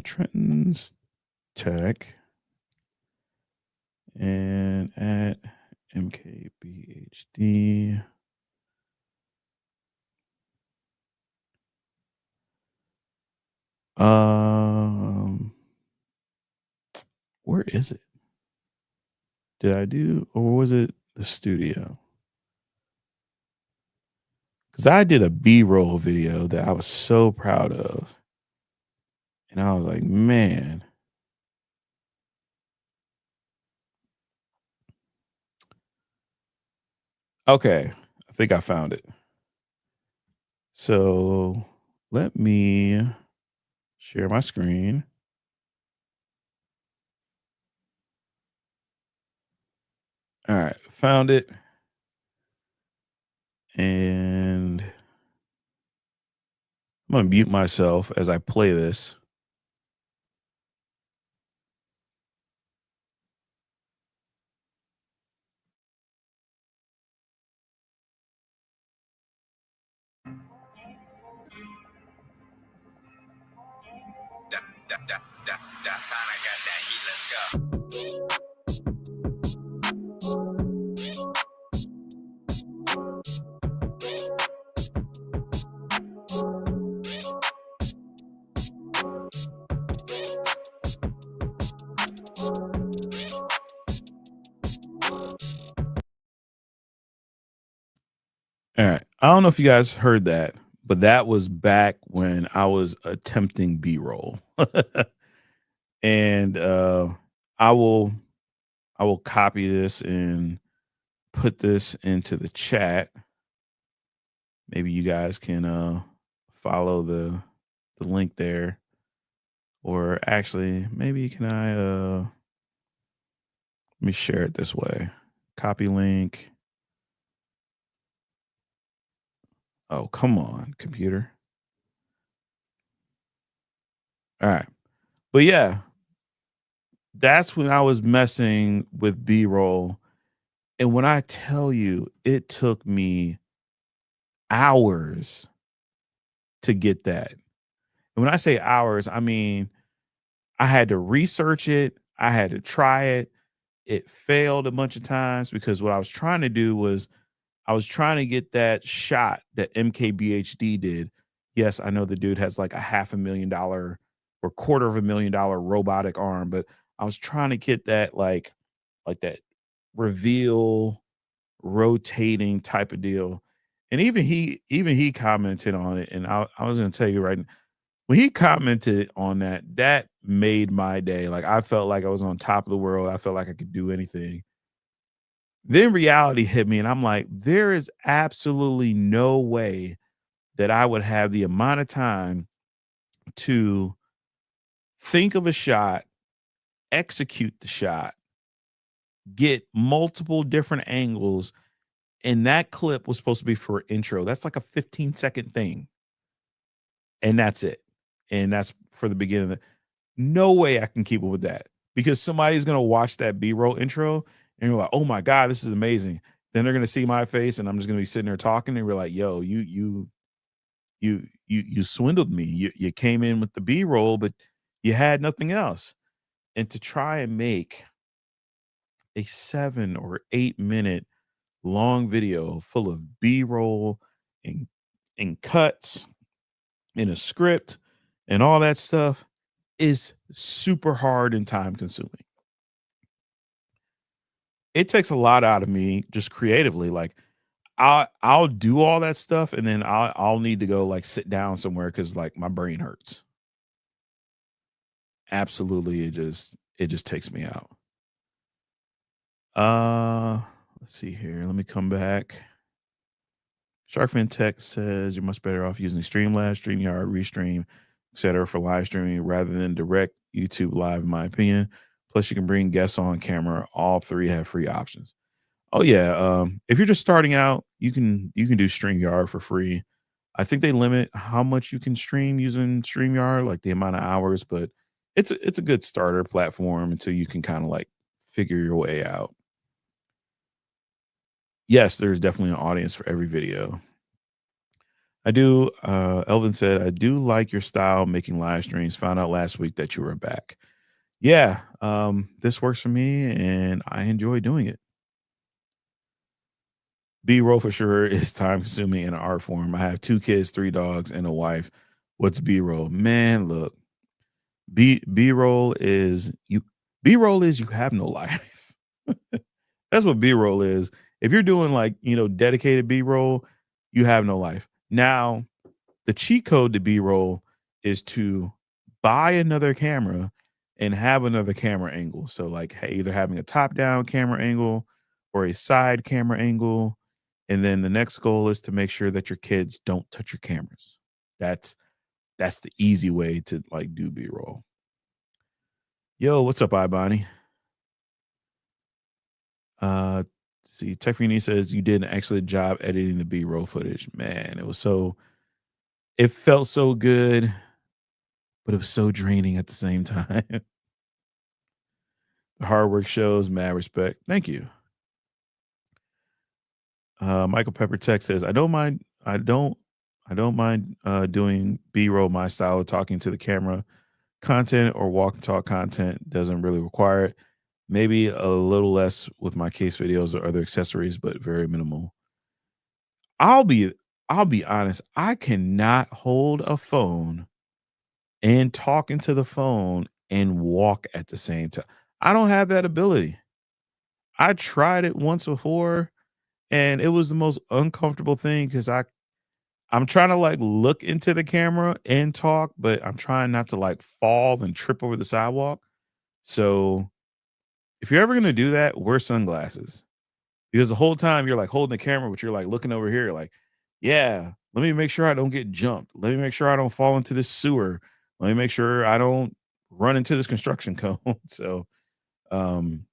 Trenton's Tech and at MKBHD. Um, where is it? Did I do, or was it the studio? Because I did a B-roll video that I was so proud of, and I was like, man. Okay, I think I found it. So let me share my screen. All right, found it. And I'm going to mute myself as I play this. That time I got that heat, let's go. All right. I don't know if you guys heard that, but that was back when I was attempting B-roll. And I will I will copy this and put this into the chat. Maybe you guys can follow the link there. Or actually, maybe can I let me share it this way. Copy link. Oh, come on, computer. All right. But yeah, that's when I was messing with B-roll. And when I tell you, it took me hours to get that. And when I say hours, I mean I had to research it, I had to try it. It failed a bunch of times because what I was trying to do was I was trying to get that shot that MKBHD did. Yes, I know the dude has like a $500,000 or $250,000 robotic arm, but I was trying to get that like that reveal rotating type of deal. And even he commented on it. And I was gonna tell you right now, when he commented on that, that made my day. Like I felt like I was on top of the world. I felt like I could do anything. Then reality hit me, and I'm like, there is absolutely no way that I would have the amount of time to think of a shot, execute the shot, get multiple different angles. And that clip was supposed to be for intro. That's like a 15-second thing. And that's it. And that's for the beginning of the no way I can keep up with that because somebody's gonna watch that B-roll intro and you're like, oh my God, this is amazing. Then they're gonna see my face and I'm just gonna be sitting there talking and we're like, yo, you swindled me. You came in with the B-roll, but you had nothing else. And to try and make a 7 or 8 minute long video full of B-roll and cuts in a script and all that stuff is super hard and time consuming. It takes a lot out of me just creatively. Like I'll do all that stuff and then I'll need to go like sit down somewhere because like my brain hurts. Absolutely, it just takes me out. Uh, let's see here. Let me come back. Sharkfin Tech says you're much better off using Streamlabs, StreamYard, Restream, etc. for live streaming rather than direct YouTube live, in my opinion. Plus, you can bring guests on camera. All three have free options. Oh yeah, if you're just starting out, you can do StreamYard for free. I think they limit how much you can stream using StreamYard, like the amount of hours, but it's a good starter platform until you can kind of like figure your way out. Yes, there's definitely an audience for every video. I do. Elvin said, I do like your style making live streams. Found out last week that you were back. Yeah, this works for me and I enjoy doing it. B roll for sure is time consuming in an art form. I have 2 kids, 3 dogs, and a wife. What's B roll? Man, look, B roll is you. B roll is you have no life. That's what B roll is. If you're doing like dedicated B roll, you have no life. Now the cheat code to B-roll is to buy another camera and have another camera angle. So like hey, either having a top-down camera angle or a side camera angle. And then the next goal is to make sure that your kids don't touch your cameras. That's that's the easy way to like do B-roll. Yo, what's up, iBonnie? Uh see, Techfini says you did an excellent job editing the B-roll footage. Man, it felt so good, but it was so draining at the same time. The hard work shows, mad respect. Thank you. Michael Pepper Tech says, I don't mind doing B-roll my style of talking to the camera. Content or walk and talk content doesn't really require it. Maybe a little less with my case videos or other accessories, but very minimal. I'll be I'll be honest. I cannot hold a phone and talk into the phone and walk at the same time. I don't have that ability. I tried it once before and it was the most uncomfortable thing because I'm trying to like look into the camera and talk, but I'm trying not to like fall and trip over the sidewalk. So if you're ever gonna do that, wear sunglasses because the whole time you're like holding the camera, but you're like looking over here, like, yeah, let me make sure I don't get jumped. Let me make sure I don't fall into this sewer. Let me make sure I don't run into this construction cone. So um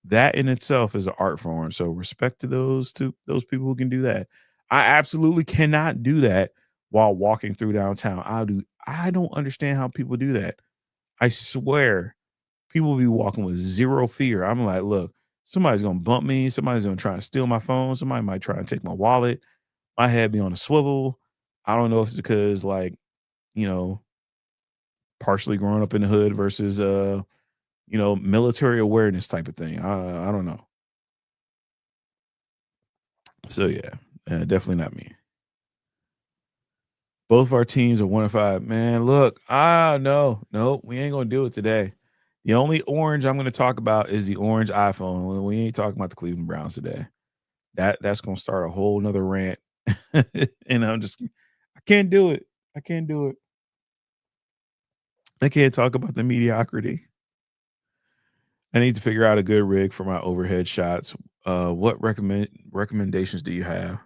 that in itself is an art form. So respect to those people who can do that. I absolutely cannot do that while walking through downtown. I don't understand how people do that. I swear people will be walking with zero fear. I'm like, look, somebody's gonna bump me, somebody's gonna try to steal my phone, somebody might try and take my wallet, my head be on a swivel. I don't know if it's because like, you know, partially growing up in the hood versus military awareness type of thing. I don't know. So yeah, definitely not me. Both of our teams are 1-5. Man, look, no, we ain't gonna do it today. The only orange I'm gonna talk about is the orange iPhone. We ain't talking about the Cleveland Browns today. That's gonna start a whole nother rant. And I can't do it. I can't do it. I can't talk about the mediocrity. I need to figure out a good rig for my overhead shots. What recommendations do you have?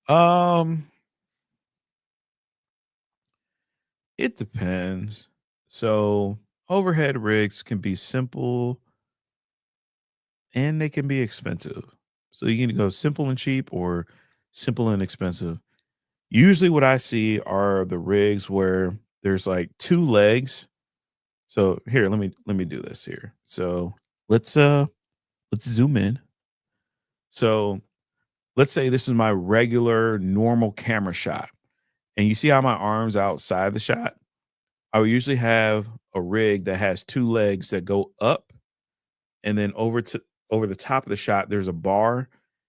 Um, it depends. So overhead rigs can be simple and they can be expensive. So you can go simple and cheap or simple and expensive. Usually what I see are the rigs where there's like two legs. So here, let me do this here. So let's uh let's zoom in. So let's say this is my regular normal camera shot. And you see how my arms outside the shot? I would usually have a rig that has two legs that go up and then over the top of the shot there's a bar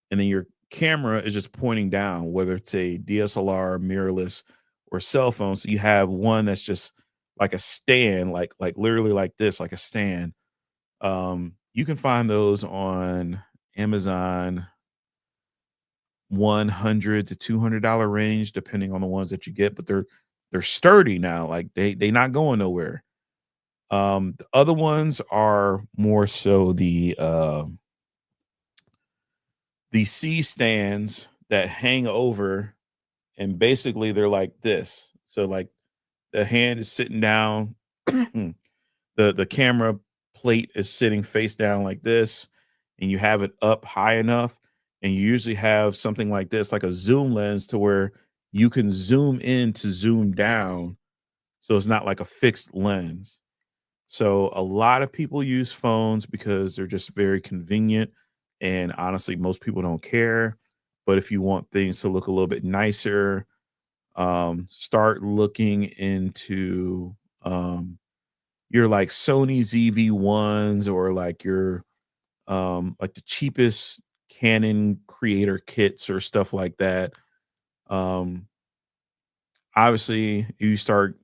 and then your camera is just pointing down whether it's a DSLR, mirrorless or cell phone. So you have one that's just like a stand, like literally like this, like a stand. You can find those on Amazon, 100 to $200 range depending on the ones that you get, but they're sturdy now, like they not going nowhere. The other ones are more so the C stands that hang over, and basically they're like this. So like the hand is sitting down, the camera plate is sitting face down like this, and you have it up high enough, and you usually have something like this, like a zoom lens, to where you can zoom in to zoom down, so it's not like a fixed lens. So a lot of people use phones because they're just very convenient, and honestly, most people don't care. But if you want things to look a little bit nicer, start looking into your like Sony ZV-1s, or like your like the cheapest Canon creator kits or stuff like that. Um, Obviously, you start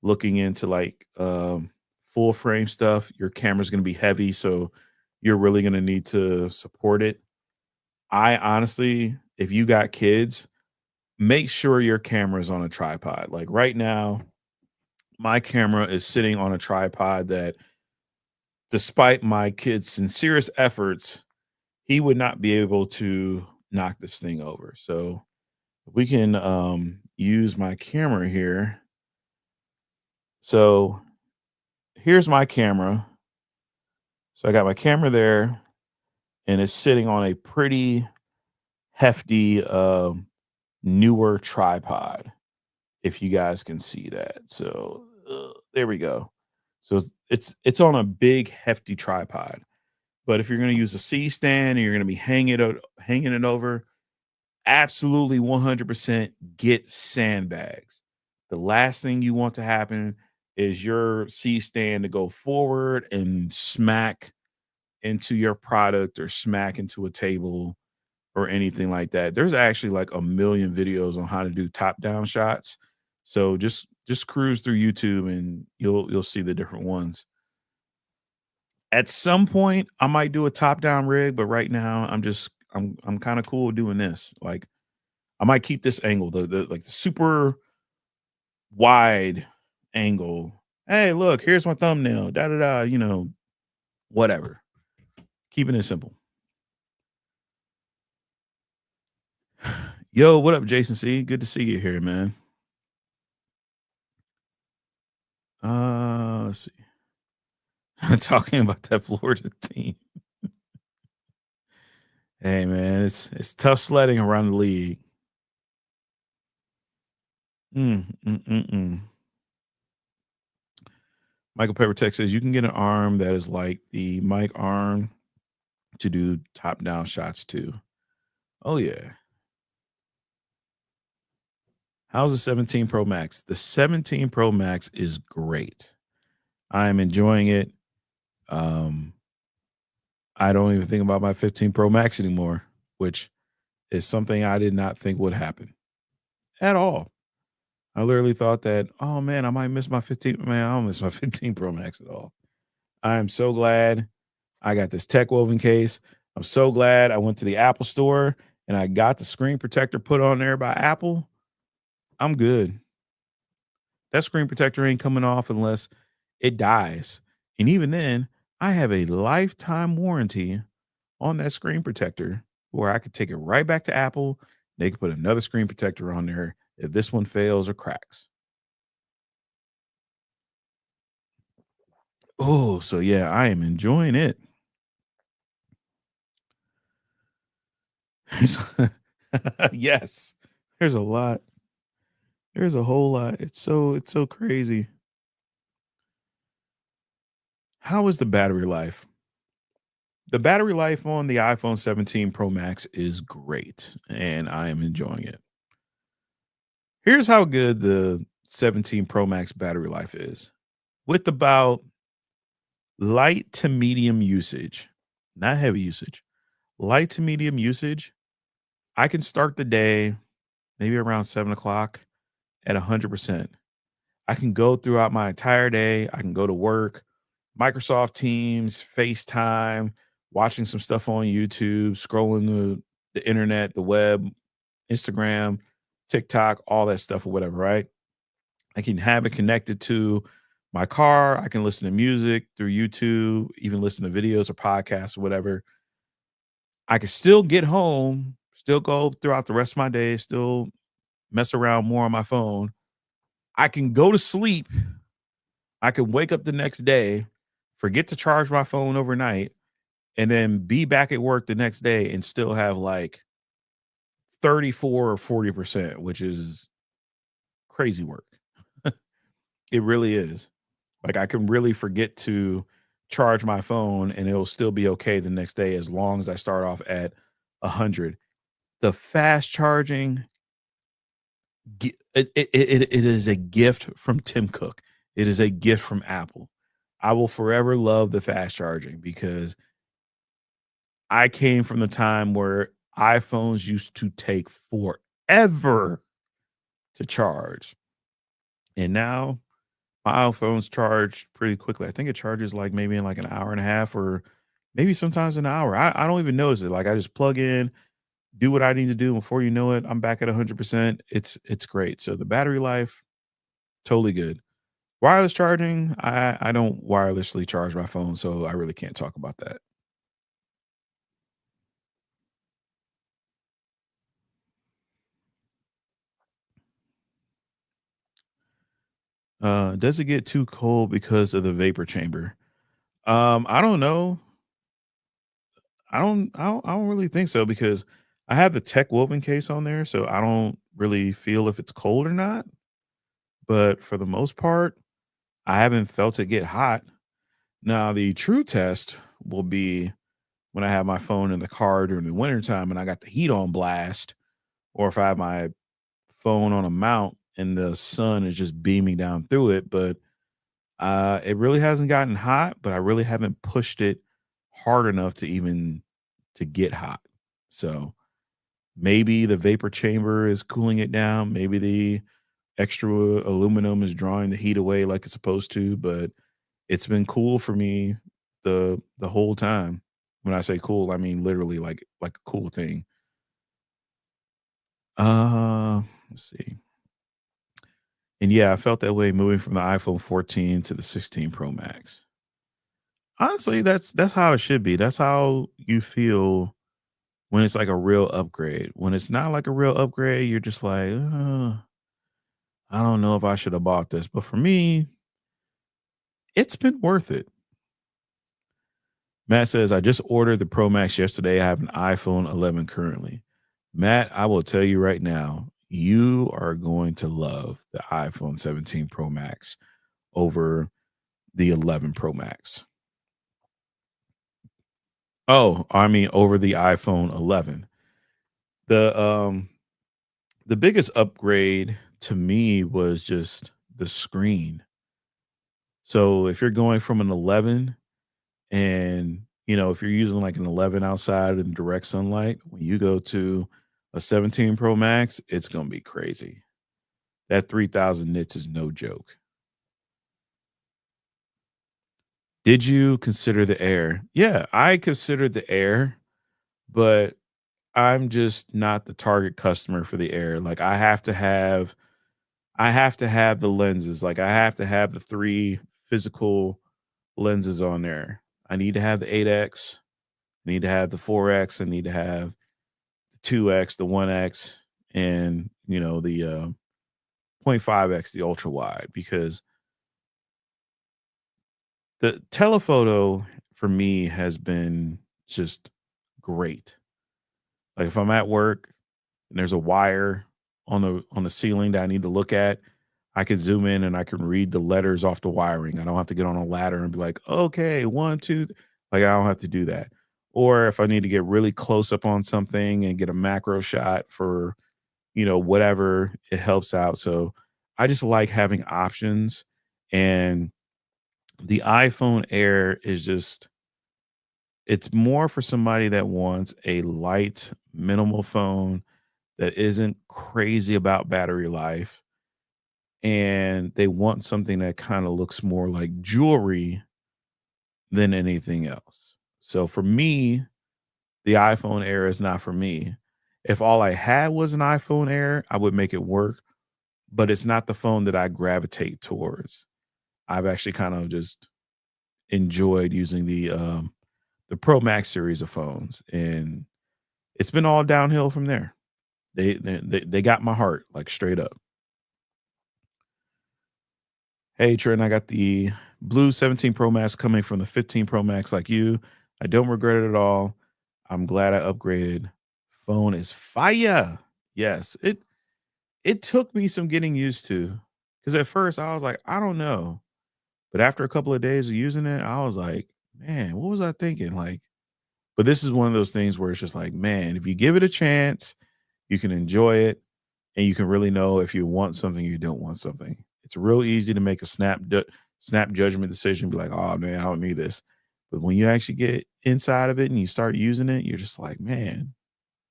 looking into like full frame stuff, your camera's going to be heavy, so you're really going to need to support it. I honestly, if you got kids, make sure your camera is on a tripod. Like right now, my camera is sitting on a tripod that, despite my kid's sincerest efforts, he would not be able to knock this thing over. So we can use my camera here. So here's my camera. So I got my camera there, and it's sitting on a pretty hefty newer tripod, if you guys can see that. So there we go. So it's on a big hefty tripod. But if you're going to use a C stand and you're going to be hanging it over, absolutely 100% get sandbags. The last thing you want to happen is your C stand to go forward and smack into your product or smack into a table or anything like that. There's actually like a million videos on how to do top down shots. So just cruise through YouTube and you'll see the different ones. At some point I might do a top down rig, but right now I'm kind of cool doing this. Like I might keep this angle, the like the super wide angle. Hey, look, here's my thumbnail. Da da da, whatever. Keeping it simple. Yo, what up, Jason C? Good to see you here, man. Let's see. Talking about that Florida team. Hey, man, it's tough sledding around the league. Mm. Michael Pepper Tech says you can get an arm that is like the Mike arm to do top down shots too. Oh yeah. How's the 17 Pro Max? The 17 Pro Max is great. I'm enjoying it. Um, I don't even think about my 15 Pro Max anymore, which is something I did not think would happen at all. I literally thought that, oh man, I might miss my 15. Man, I don't miss my 15 Pro Max at all. I am so glad I got this tech woven case. I'm so glad I went to the Apple store and I got the screen protector put on there by Apple. I'm good. That screen protector ain't coming off unless it dies. And even then, I have a lifetime warranty on that screen protector where I could take it right back to Apple. They could put another screen protector on there if this one fails or cracks. Oh, so yeah, I am enjoying it. Yes. There's a lot. There's a whole lot. It's so crazy. How is the battery life? The battery life on the iPhone 17 Pro Max is great, and I am enjoying it. Here's how good the 17 Pro Max battery life is. With about light to medium usage, not heavy usage, light to medium usage, I can start the day maybe around 7 o'clock at 100%. I can go throughout my entire day. I can go to work, Microsoft Teams, FaceTime, watching some stuff on YouTube, scrolling the internet, the web, Instagram, TikTok, all that stuff or whatever, right? I can have it connected to My car, I can listen to music through YouTube, even listen to videos or podcasts or whatever. I can still get home, still go throughout the rest of my day, still mess around more on my phone. I can go to sleep. I can wake up the next day, forget to charge my phone overnight, and then be back at work the next day and still have like 34 or 40%, which is crazy work. It really is. Like I can really forget to charge my phone and it'll still be okay the next day as long as I start off at 100. The fast charging, it is a gift from Tim Cook. It is a gift from Apple. I will forever love the fast charging because I came from the time where iPhones used to take forever to charge. And now my iPhone's charged pretty quickly. I think it charges like maybe in like an hour and a half or maybe sometimes an hour. I don't even notice it. Like I just plug in, do what I need to do. Before you know it, I'm back at 100%. It's great. So the battery life, totally good. Wireless charging, I don't wirelessly charge my phone, so I really can't talk about that. Does it get too cold because of the vapor chamber? I don't know. I don't really think so because I have the tech woven case on there, so I don't really feel if it's cold or not. But for the most part, I haven't felt it get hot. Now the true test will be when I have my phone in the car during the wintertime and I got the heat on blast, or if I have my phone on a mount and the sun is just beaming down through it. But it really hasn't gotten hot, but I really haven't pushed it hard enough to even to get hot. So maybe the vapor chamber is cooling it down. Maybe the extra aluminum is drawing the heat away like it's supposed to, but it's been cool for me the whole time. When I say cool, I mean literally like a cool thing. Let's see. And yeah, I felt that way moving from the iPhone 14 to the 16 Pro Max. Honestly, that's how it should be. That's how you feel when it's like a real upgrade. When it's not like a real upgrade, you're just like, I don't know if I should have bought this. But for me, it's been worth it. Matt says, I just ordered the Pro Max yesterday. I have an iPhone 11 currently. Matt, I will tell you right now, you are going to love the iPhone 17 Pro Max over the 11 Pro Max. Oh, I mean over the iPhone 11. The the biggest upgrade to me was just the screen. So if you're going from an 11 and if you're using like an 11 outside in direct sunlight, when you go to a 17 Pro Max, it's going to be crazy. That 3000 nits is no joke. Did you consider the Air? Yeah, I considered the Air, but I'm just not the target customer for the Air. Like I have to have the lenses. Like I have to have the 3 physical lenses on there. I need to have the 8X, I need to have the 4X, I need to have the 2X, the 1X, and the 0.5X, the ultra wide, because the telephoto for me has been just great. Like if I'm at work and there's a wire on the ceiling that I need to look at, I can zoom in and I can read the letters off the wiring. I don't have to get on a ladder and be like, okay, one, two. Like I don't have to do that. Or if I need to get really close up on something and get a macro shot for, whatever, it helps out. So I just like having options. And the iPhone Air is just, it's more for somebody that wants a light, minimal phone that isn't crazy about battery life, and they want something that kind of looks more like jewelry than anything else. So for me, the iPhone Air is not for me. If all I had was an iPhone Air, I would make it work, but it's not the phone that I gravitate towards. I've actually kind of just enjoyed using the Pro Max series of phones, and it's been all downhill from there. They got my heart, like, straight up. Hey, Trent, I got the blue 17 Pro Max coming from the 15 Pro Max like you. I don't regret it at all. I'm glad I upgraded. Phone is fire. Yes, it took me some getting used to, because at first I was like, I don't know. But after a couple of days of using it, I was like, man, what was I thinking? Like, but this is one of those things where it's just like, man, if you give it a chance, you can enjoy it, and you can really know if you want something or you don't want something. It's real easy to make a snap judgment decision, be like, oh man, I don't need this. But when you actually get inside of it and you start using it, you're just like, man,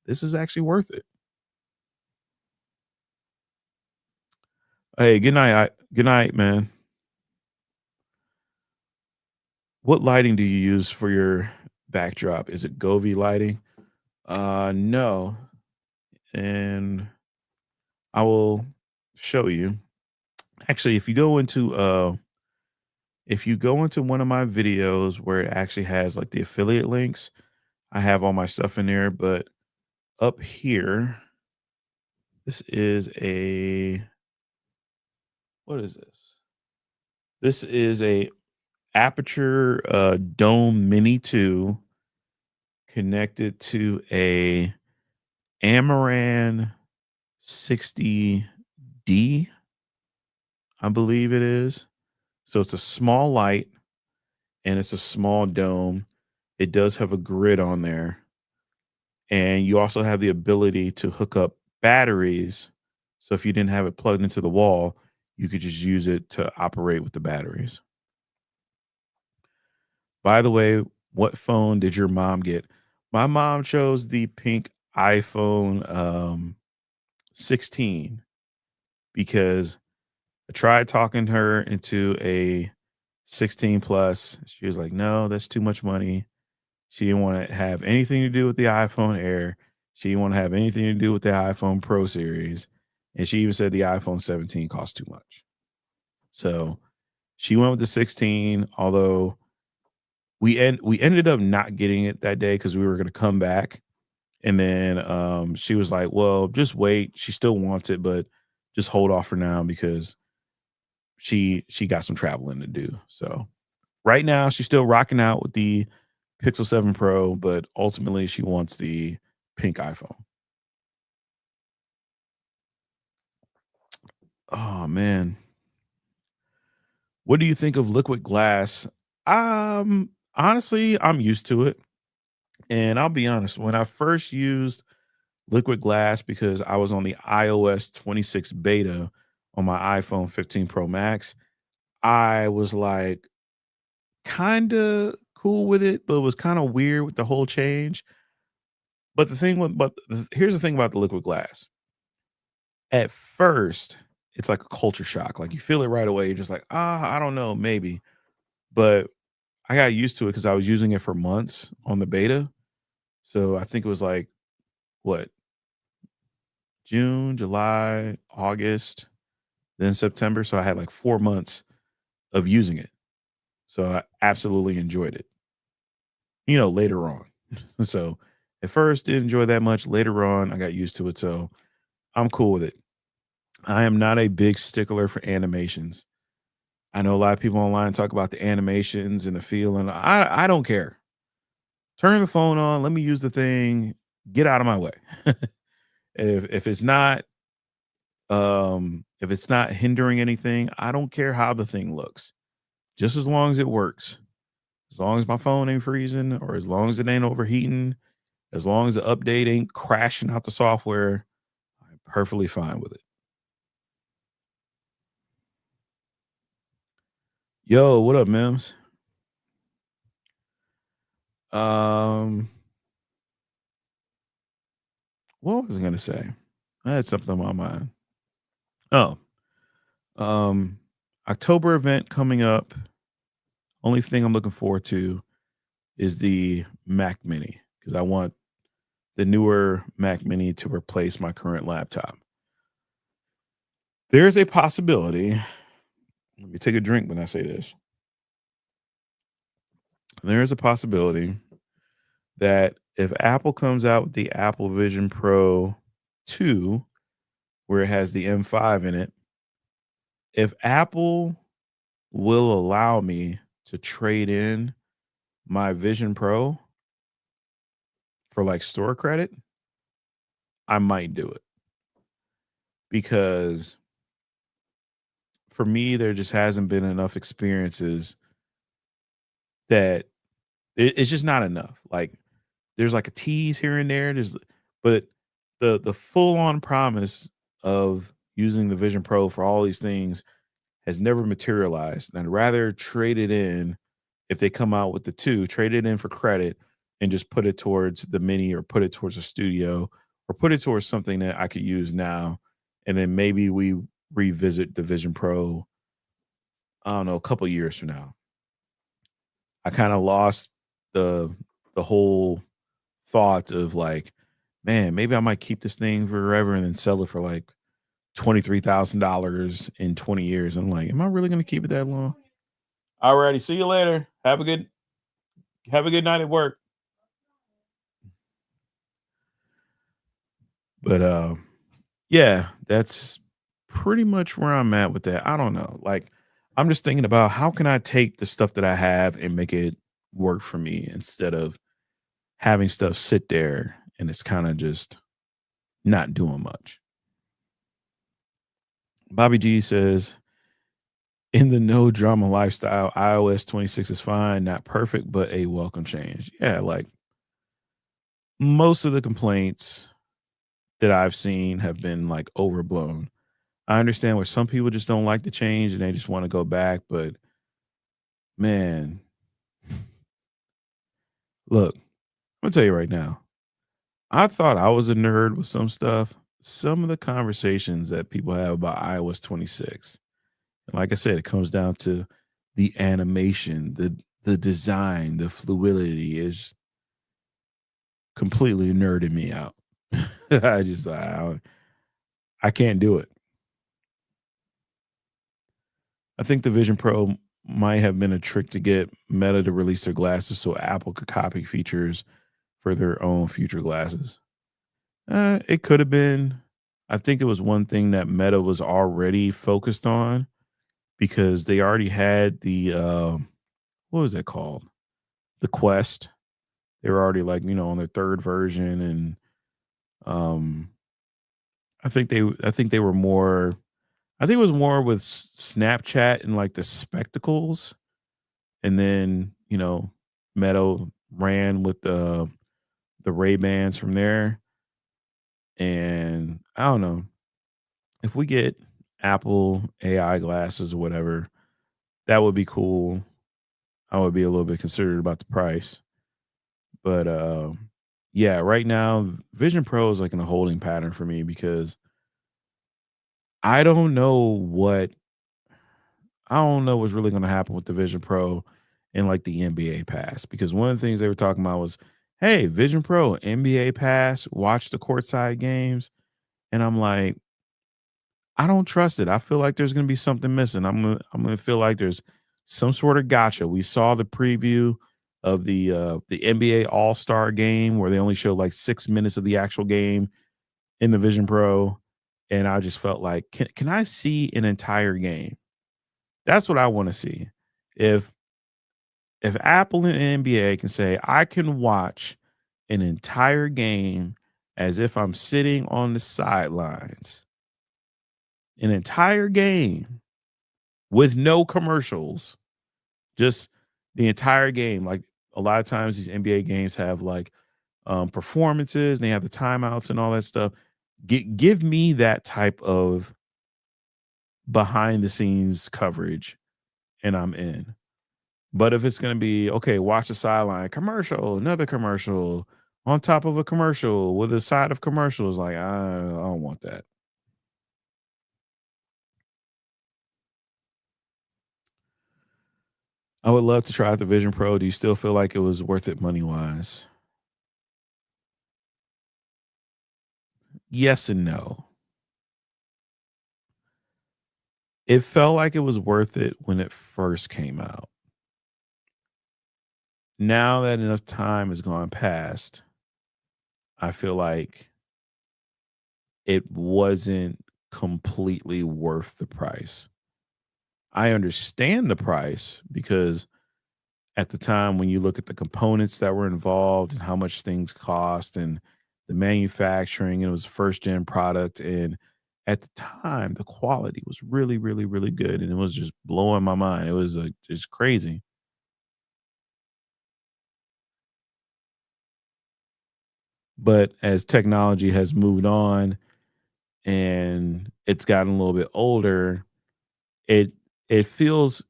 this is actually worth it. Hey, good night. Good night, man. What lighting do you use for your backdrop? Is it Govee lighting? No. And I will show you. Actually, if you go into one of my videos where it actually has like the affiliate links, I have all my stuff in there. But up here, this is a what is this? This is a Aperture Dome Mini 2 connected to a Amaran 60D, I believe it is. So it's a small light and it's a small dome. It does have a grid on there. And you also have the ability to hook up batteries. So if you didn't have it plugged into the wall, you could just use it to operate with the batteries. By the way, what phone did your mom get? My mom chose the pink iPhone 16 because I tried talking her into a 16 plus. She was like, no, that's too much money. She didn't want to have anything to do with the iPhone Air. She didn't want to have anything to do with the iPhone Pro series. And she even said the iPhone 17 cost too much. So she went with the 16, although we ended up not getting it that day because we were gonna come back. And then she was like, well, just wait. She still wants it, but just hold off for now because she got some traveling to do. So right now she's still rocking out with the Pixel 7 Pro, but ultimately she wants the pink iPhone. Oh man. What do you think of liquid glass? Honestly, I'm used to it. And I'll be honest, when I first used liquid glass because I was on the iOS 26 beta on my iPhone 15 Pro Max, I was like kind of cool with it, but it was kind of weird with the whole change. Here's the thing about the liquid glass. At first, it's like a culture shock. Like you feel it right away. You're just like, I don't know, maybe. But I got used to it because I was using it for months on the beta. So I think it was like what, June, July, August, then September. So I had like 4 months of using it. So I absolutely enjoyed it, later on. So at first didn't enjoy that much. Later on, I got used to it. So I'm cool with it. I am not a big stickler for animations. I know a lot of people online talk about the animations and the feel, and I don't care. Turn the phone on, let me use the thing, get out of my way. If it's not hindering anything, I don't care how the thing looks. Just as long as it works. As long as my phone ain't freezing or as long as it ain't overheating, as long as the update ain't crashing out the software, I'm perfectly fine with it. Yo, what up, Mims? Um, what was I gonna say? I had something on my mind. Oh, um, October event coming up. Only thing I'm looking forward to is the Mac Mini because I want the newer Mac Mini to replace my current laptop. There's a possibility Let me take a drink when I say this. There is a possibility that if Apple comes out with the Apple Vision Pro 2, where it has the M5 in it, if Apple will allow me to trade in my Vision Pro for like store credit, I might do it because for me, there just hasn't been enough experiences that it's just not enough. Like there's like a tease here and there. But the full on promise of using the Vision Pro for all these things has never materialized. And I'd rather trade it in if they come out with the two, trade it in for credit and just put it towards the mini or put it towards a studio or put it towards something that I could use now. And then maybe we revisit the Vision Pro, I don't know, a couple years from now. I kind of lost the the whole thought of like, man, maybe I might keep this thing forever and then sell it for like $23,000 in 20 years. I'm like, am I really going to keep it that long? Alrighty, see you later. Have a good night at work. But yeah, that's pretty much where I'm at with that. I don't know. Like I'm just thinking about how can I take the stuff that I have and make it work for me instead of having stuff sit there and it's kind of just not doing much. Bobby G says, in the no drama lifestyle, iOS 26 is fine, not perfect, but a welcome change. Yeah, like most of the complaints that I've seen have been like overblown. I understand where some people just don't like the change and they just want to go back, but man, look, I'm gonna tell you right now. I thought I was a nerd with some stuff. Some of the conversations that people have about iOS 26, and like I said, it comes down to the animation, the design, the fluidity is completely nerding me out. I can't do it. I think the Vision Pro might have been a trick to get Meta to release their glasses so Apple could copy features for their own future glasses. It could have been. I think it was one thing that Meta was already focused on because they already had the what was that called? The Quest. They were already like, on their third version and um I think they were more I think it was more with Snapchat and like the spectacles and then, Meta ran with the Ray-Bans from there and I don't know. If we get Apple AI glasses or whatever, that would be cool. I would be a little bit considerate about the price. But yeah, right now Vision Pro is like in a holding pattern for me because I don't know what I don't know what's really going to happen with the Vision Pro and like the NBA Pass because one of the things they were talking about was, hey, Vision Pro, NBA Pass, watch the courtside games, and I'm like, I don't trust it. I feel like there's going to be something missing. I'm gonna feel like there's some sort of gotcha. We saw the preview of the NBA All Star game where they only showed like 6 minutes of the actual game in the Vision Pro, and I just felt like, can I see an entire game? That's what I want to see. If if Apple and NBA can say I can watch an entire game as if I'm sitting on the sidelines, an entire game with no commercials, just the entire game. Like a lot of times, these NBA games have like performances, and they have the timeouts and all that stuff. Give me that type of behind the scenes coverage, and I'm in. But if it's going to be, okay, watch the sideline commercial, another commercial on top of a commercial with a side of commercials, like I don't want that. I would love to try out the Vision Pro. Do you still feel like it was worth it money wise? Yes and no. It felt like it was worth it when it first came out. Now that enough time has gone past, I feel like it wasn't completely worth the price. I understand the price because at the time when you look at the components that were involved and how much things cost and the manufacturing, it was a first gen product. And at the time, the quality was really, really, really good. And it was just blowing my mind. It was just crazy. But as technology has moved on and it's gotten a little bit older, it it feels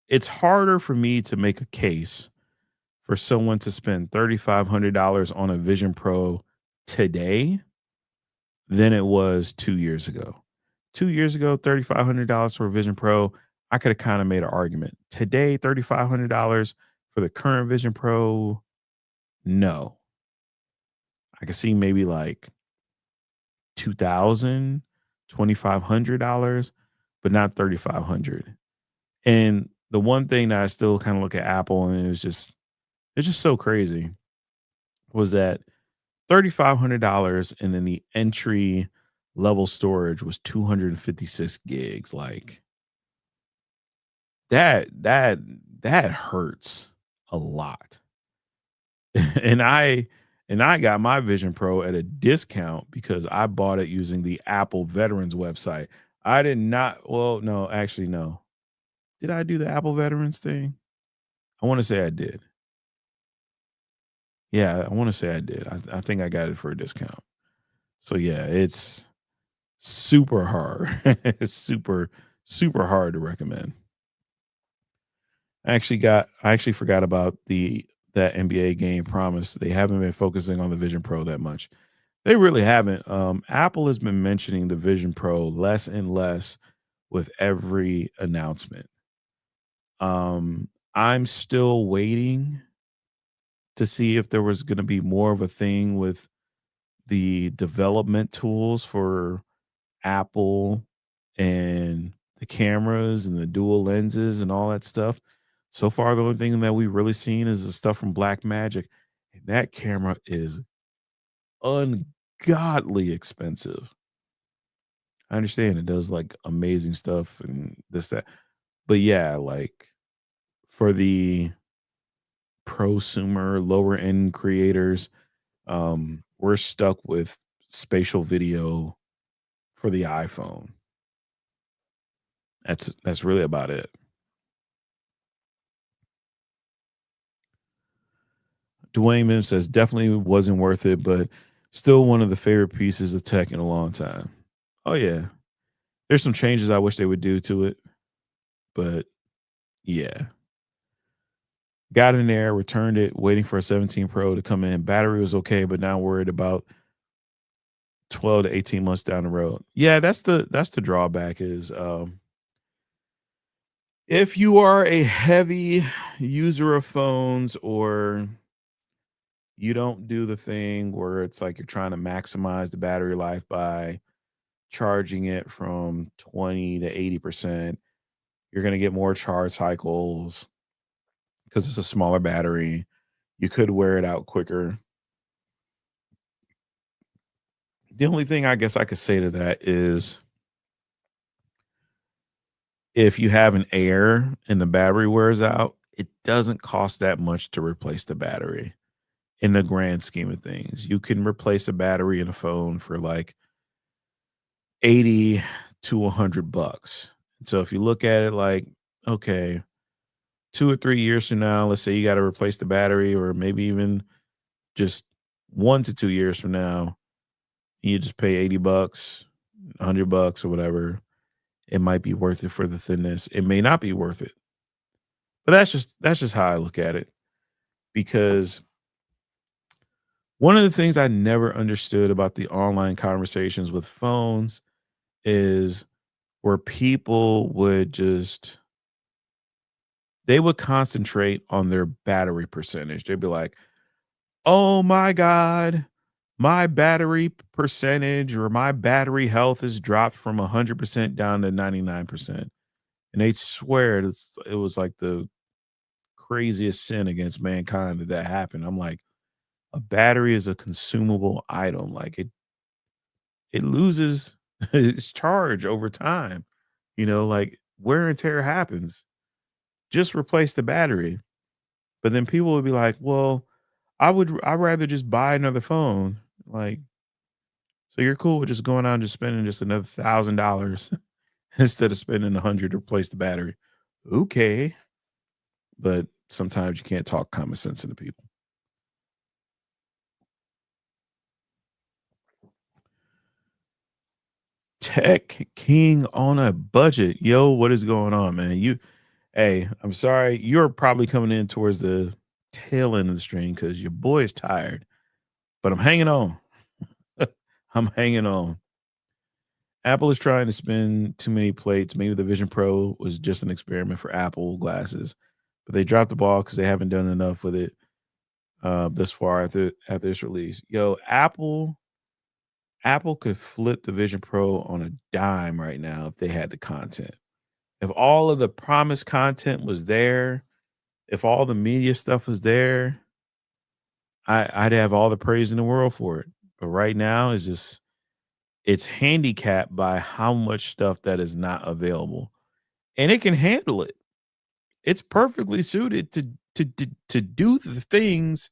it's harder for me to make a case for someone to spend $3,500 on a Vision Pro today than it was 2 years ago. 2 years ago, $3,500 for a Vision Pro, I coulda kinda made an argument. Today, $3,500 for the current Vision Pro, no. I could see maybe like 2,000, $2,500, but not 3,500. And the one thing that I still kinda look at Apple and it's just so crazy was that $3,500 and then the entry level storage was 256 gigs. Like that that hurts a lot. and I got my Vision Pro at a discount because I bought it using the Apple Veterans website. I did not well, no, actually no. Did I do the Apple Veterans thing? I want to say I did. Yeah, I want to say I did. I think I got it for a discount. So yeah, it's super hard. It's super, super hard to recommend. I actually forgot about the that NBA game Promise. They haven't been focusing on the Vision Pro that much. They really haven't. Apple has been mentioning the Vision Pro less and less with every announcement. I'm still waiting to see if there was going to be more of a thing with the development tools for Apple and the cameras and the dual lenses and all that stuff. So far, the only thing that we've really seen is the stuff from Black Magic, and that camera is ungodly expensive. I understand it does like amazing stuff and this, that. But yeah, like for the prosumer, lower end creators, we're stuck with spatial video for the iPhone. That's really about it. Dwayne Mims says definitely wasn't worth it, but still one of the favorite pieces of tech in a long time. Oh yeah, there's some changes I wish they would do to it, but yeah, got in there, returned it, waiting for a 17 Pro to come in. Battery was okay, but now worried about 12 to 18 months down the road. Yeah, that's the drawback is if you are a heavy user of phones or you don't do the thing where it's like you're trying to maximize the battery life by charging it from 20 to 80%, you're going to get more charge cycles because it's a smaller battery. You could wear it out quicker. The only thing I guess I could say to that is if you have an Air and the battery wears out, it doesn't cost that much to replace the battery in the grand scheme of things. You can replace a battery in a phone for like 80 to 100 bucks. So if you look at it like, okay, 2 or 3 years from now, let's say you gotta replace the battery or maybe even just 1 to 2 years from now, you just pay 80 bucks, 100 bucks or whatever. It might be worth it for the thinness. It may not be worth it. But that's just how I look at it because one of the things I never understood about the online conversations with phones is where people would just they would concentrate on their battery percentage. They'd be like, "Oh my god, my battery percentage or my battery health has dropped from 100% down to 99%. And they swear it was like the craziest sin against mankind that happened. I'm like, a battery is a consumable item. Like it loses its charge over time. Like wear and tear happens. Just replace the battery. But then people would be like, "Well, I'd rather just buy another phone." Like, so you're cool with just going out and just spending just another $1,000 instead of spending 100 to replace the battery. Okay. But sometimes you can't talk common sense into people. Tech king on a budget. Yo, what is going on, man? Hey, I'm sorry. You're probably coming in towards the tail end of the stream because your boy is tired, but I'm hanging on. I'm hanging on. Apple is trying to spin too many plates. Maybe the Vision Pro was just an experiment for Apple glasses, but they dropped the ball because they haven't done enough with it thus far after its release. Yo, Apple could flip the Vision Pro on a dime right now if they had the content. If all of the promised content was there, if all the media stuff was there, I'd have all the praise in the world for it. But right now, it's handicapped by how much stuff that is not available, and it can handle it. It's perfectly suited to do the things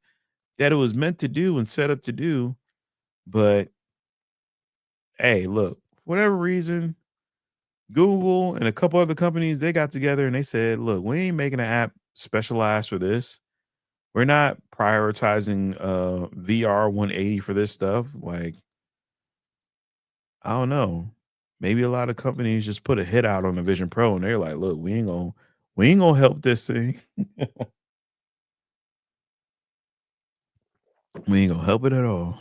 that it was meant to do and set up to do. But hey, look, for whatever reason, Google and a couple other companies they got together and they said, "Look, we ain't making an app specialized for this. We're not prioritizing VR 180 for this stuff." Like, I don't know. Maybe a lot of companies just put a hit out on the Vision Pro and they're like, "Look, we ain't gonna help this thing. We ain't gonna help it at all."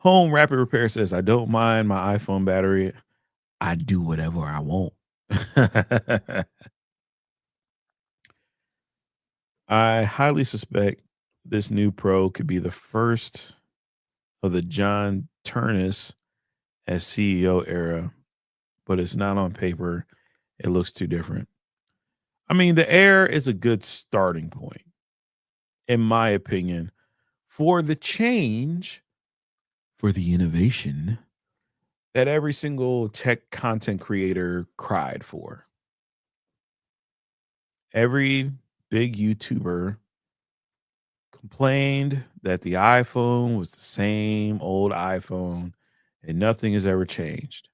Home Rapid Repair says, "I don't mind my iPhone battery. I do whatever I want." I highly suspect this new Pro could be the first of the John Turnus as CEO era, but it's not on paper. It looks too different. I mean, the Air is a good starting point, in my opinion, for the change, for the innovation that every single tech content creator cried for. Every big YouTuber complained that the iPhone was the same old iPhone and nothing has ever changed.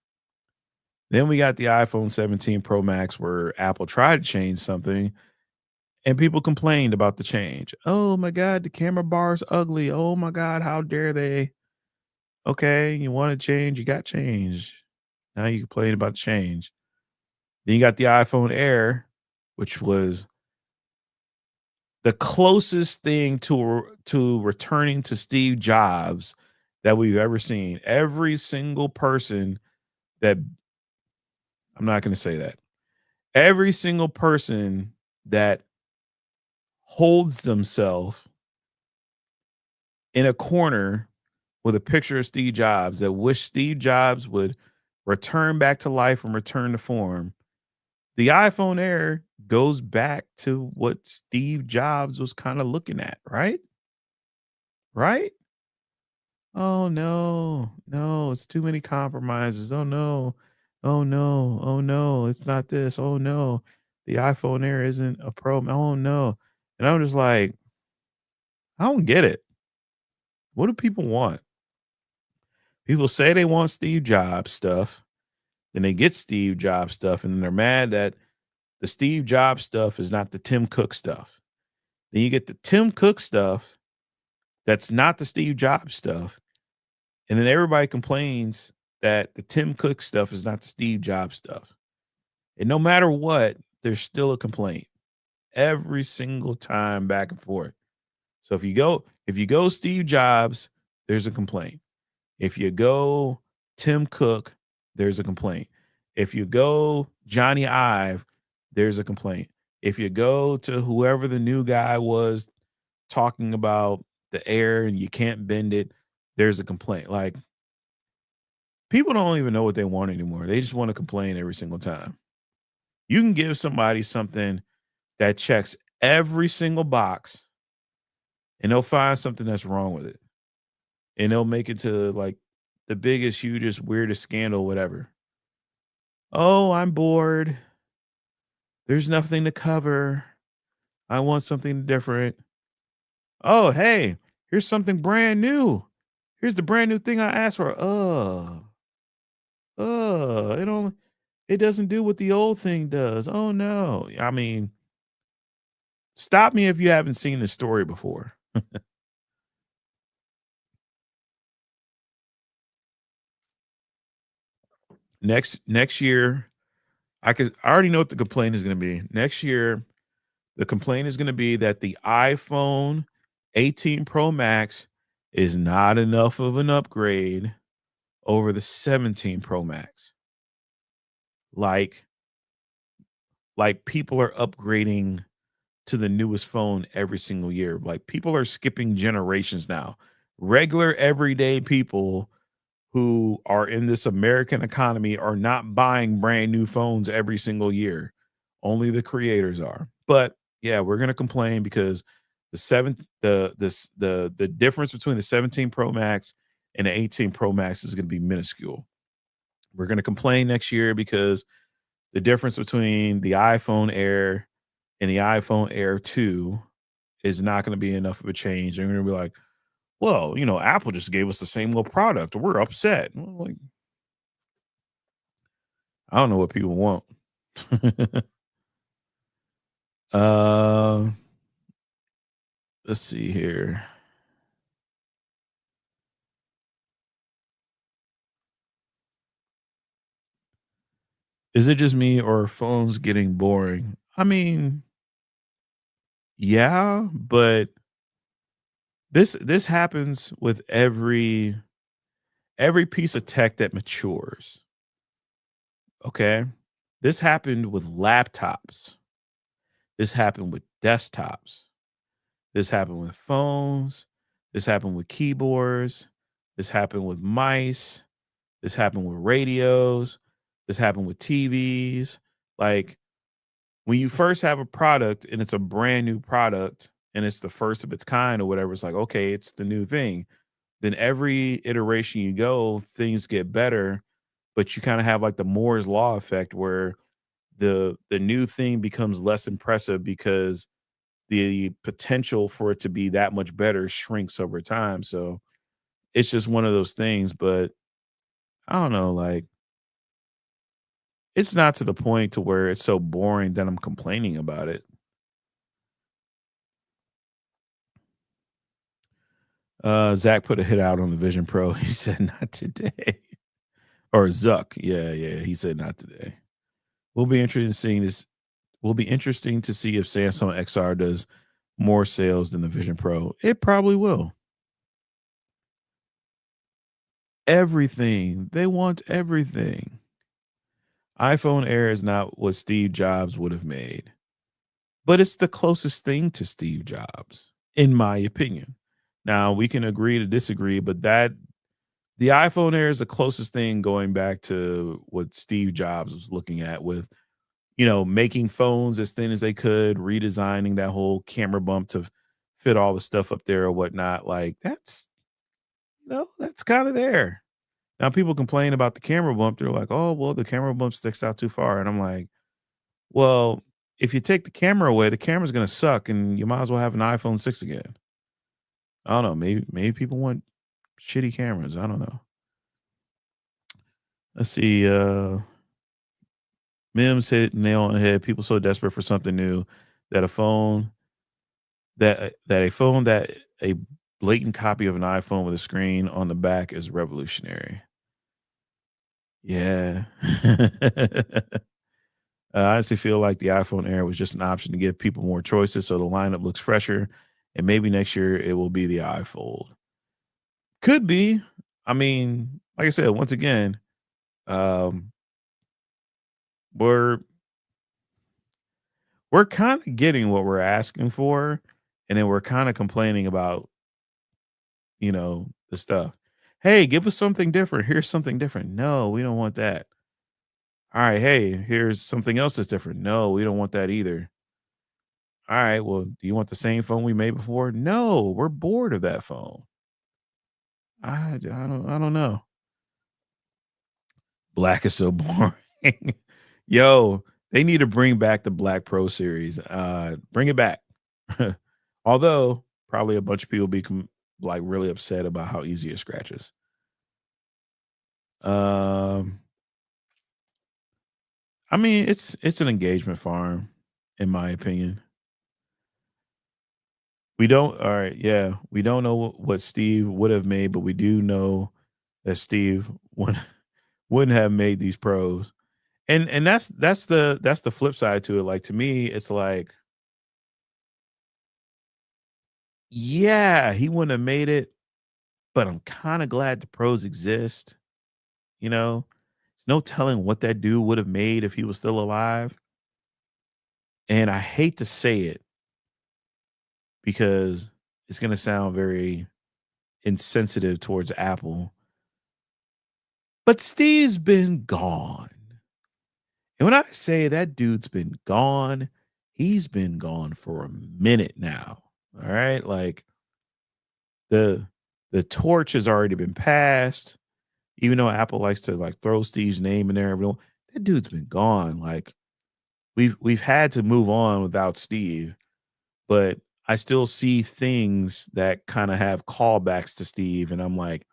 Then we got the iPhone 17 Pro Max where Apple tried to change something and people complained about the change. Oh my God, the camera bar is ugly. Oh my God, how dare they? Okay, you want to change, you got change. Now you complain about the change. Then you got the iPhone Air, which was the closest thing to returning to Steve Jobs that we've ever seen. Every single person that I'm not going to say that. Every single person that holds themselves in a corner with a picture of Steve Jobs that wish Steve Jobs would return back to life and return to form. The iPhone Air goes back to what Steve Jobs was kind of looking at, right? Right? Oh no, no, it's too many compromises. Oh no, oh no, oh no, it's not this. Oh no, the iPhone Air isn't a Pro. Oh no. And I'm just like, I don't get it. What do people want? People say they want Steve Jobs stuff, then they get Steve Jobs stuff, and then they're mad that the Steve Jobs stuff is not the Tim Cook stuff. Then you get the Tim Cook stuff that's not the Steve Jobs stuff. And then everybody complains that the Tim Cook stuff is not the Steve Jobs stuff. And no matter what, there's still a complaint every single time back and forth. So if you go Steve Jobs, there's a complaint. If you go Tim Cook, there's a complaint. If you go Johnny Ive, there's a complaint. If you go to whoever the new guy was talking about the air and you can't bend it, there's a complaint. Like people don't even know what they want anymore. They just want to complain every single time. You can give somebody something that checks every single box and they'll find something that's wrong with it. And they'll make it to like the biggest, hugest, weirdest scandal, whatever. Oh, I'm bored. There's nothing to cover. I want something different. Oh, hey, here's something brand new. Here's the brand new thing I asked for. It doesn't do what the old thing does. Oh no. I mean, stop me if you haven't seen this story before. Next year, I already know what the complaint is going to be. Next year, the complaint is going to be that the iPhone 18 Pro Max is not enough of an upgrade over the 17 Pro Max. Like people are upgrading to the newest phone every single year. Like people are skipping generations now. Regular everyday people who are in this American economy are not buying brand new phones every single year. Only the creators are. But yeah, we're gonna complain because the difference between the 17 Pro Max and the 18 Pro Max is gonna be minuscule. We're gonna complain next year because the difference between the iPhone Air and the iPhone Air 2 is not gonna be enough of a change. And we're gonna be like, well, Apple just gave us the same little product. We're upset. Well, like, I don't know what people want. uh, let's see here. Is it just me or are phones getting boring? I mean, yeah, but this happens with every piece of tech that matures. Okay. This happened with laptops. This happened with desktops. This happened with phones. This happened with keyboards. This happened with mice. This happened with radios. This happened with TVs. Like when you first have a product and it's a brand new product and it's the first of its kind or whatever, it's like, okay, it's the new thing. Then every iteration you go, things get better, but you kind of have like the Moore's law effect where the new thing becomes less impressive because the potential for it to be that much better shrinks over time. So it's just one of those things. But I don't know, like it's not to the point to where it's so boring that I'm complaining about it. Zach put a hit out on the Vision Pro. He said not today. Or Zuck. Yeah, yeah. He said not today. We'll be interested in seeing this. Will be interesting to see if Samsung XR does more sales than the Vision Pro. It probably will. Everything. They want everything. iPhone Air is not what Steve Jobs would have made, but it's the closest thing to Steve Jobs, in my opinion. Now, we can agree to disagree, but the iPhone Air is the closest thing going back to what Steve Jobs was looking at with, making phones as thin as they could, redesigning that whole camera bump to fit all the stuff up there or whatnot. Like that's kind of there. Now people complain about the camera bump. They're like, "Oh, well, the camera bump sticks out too far." And I'm like, "Well, if you take the camera away, the camera's gonna suck, and you might as well have an iPhone 6 again." I don't know. Maybe people want shitty cameras. I don't know. Let's see. Mims hit nail on the head. People so desperate for something new that a phone that a blatant copy of an iPhone with a screen on the back is revolutionary. Yeah. I honestly feel like the iPhone Air was just an option to give people more choices so the lineup looks fresher. And maybe next year it will be the iFold. Could be. I mean, like I said, once again, um, we're we're kind of getting what we're asking for, and then we're kind of complaining about the stuff. Hey, give us something different. Here's something different. No, we don't want that. All right, hey, here's something else that's different. No, we don't want that either. All right, well, do you want the same phone we made before? No, we're bored of that phone. I don't know. Black is so boring. Yo, they need to bring back the Black Pro series. Bring it back. Although probably a bunch of people become like really upset about how easy it scratches. Um, I mean, it's an engagement farm, in my opinion. We don't. All right, yeah, we don't know what Steve would have made, but we do know that Steve would wouldn't have made these pros. And that's the flip side to it. Like to me, it's like, yeah, he wouldn't have made it, but I'm kind of glad the pros exist. You know, there's no telling what that dude would have made if he was still alive. And I hate to say it because it's gonna sound very insensitive towards Apple, but Steve's been gone. And when I say that dude's been gone, he's been gone for a minute now. All right. Like the the torch has already been passed. Even though Apple likes to like throw Steve's name in there, everyone, that dude's been gone. Like we've had to move on without Steve, but I still see things that kind of have callbacks to Steve, and I'm like,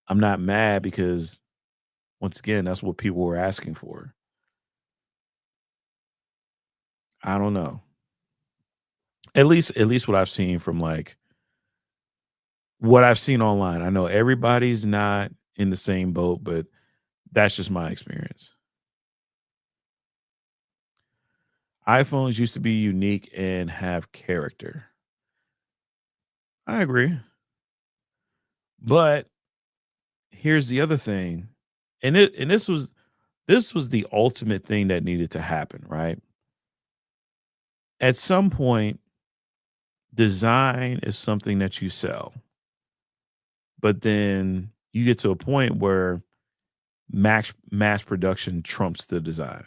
I'm not mad because once again, that's what people were asking for. I don't know. At least what I've seen from like what I've seen online. I know everybody's not in the same boat, but that's just my experience. iPhones used to be unique and have character. I agree. But here's the other thing. And this was the ultimate thing that needed to happen, right? At some point, design is something that you sell. But then you get to a point where mass production trumps the design.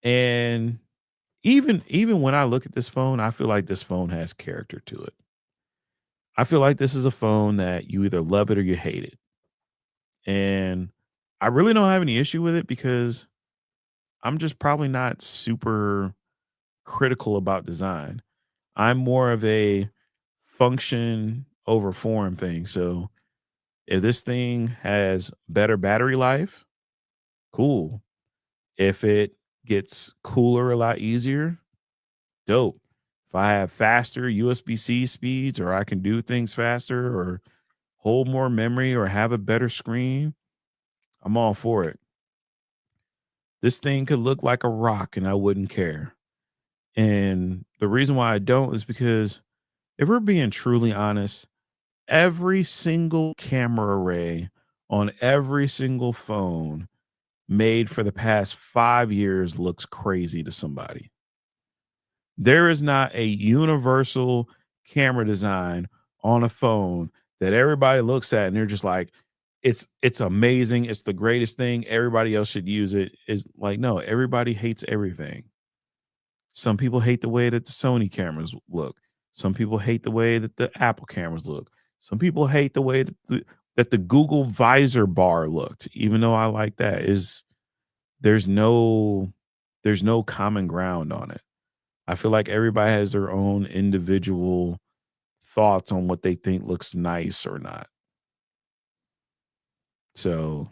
And even when I look at this phone, I feel like this phone has character to it. I feel like this is a phone that you either love it or you hate it. And I really don't have any issue with it because I'm just probably not super critical about design. I'm more of a function over form thing. So if this thing has better battery life, cool. If it gets cooler a lot easier, dope. If I have faster USB-C speeds or I can do things faster or hold more memory or have a better screen, I'm all for it. This thing could look like a rock and I wouldn't care. And the reason why I don't is because if we're being truly honest, every single camera array on every single phone made for the past 5 years looks crazy to somebody. There is not a universal camera design on a phone that everybody looks at and they're just like, it's amazing. It's the greatest thing. Everybody else should use it. Is like, no, everybody hates everything. Some people hate the way that the Sony cameras look. Some people hate the way that the Apple cameras look. Some people hate the way that the Google visor bar looked, even though I like that. Is there's no there's no common ground on it. I feel like everybody has their own individual thoughts on what they think looks nice or not. So,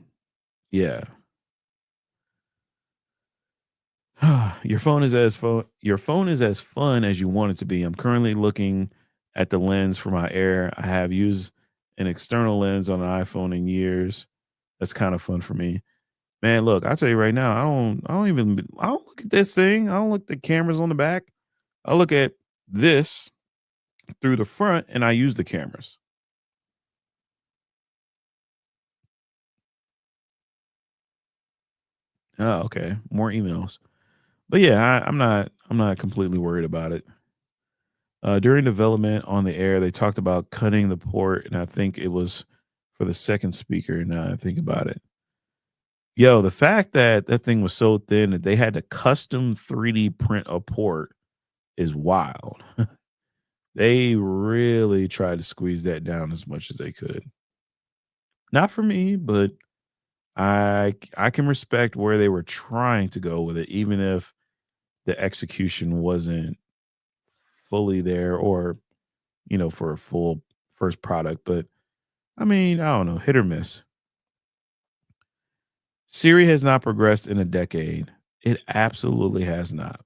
yeah. Your phone is as fun as you want it to be. I'm currently looking at the lens for my Air. I have used an external lens on an iPhone in years. That's kind of fun for me. Man, look, I'll tell you right now, I don't look at this thing. I don't look at the cameras on the back. I look at this through the front and I use the cameras. Oh, okay. More emails. But yeah, I'm not completely worried about it. During development on the air, they talked about cutting the port, and I think it was for the second speaker. Now I think about it. Yo, the fact that that thing was so thin that they had to custom 3D print a port is wild. They really tried to squeeze that down as much as they could. Not for me, but I can respect where they were trying to go with it, even if the execution wasn't fully there or, for a full first product. But I mean, I don't know, hit or miss. Siri has not progressed in a decade. It absolutely has not.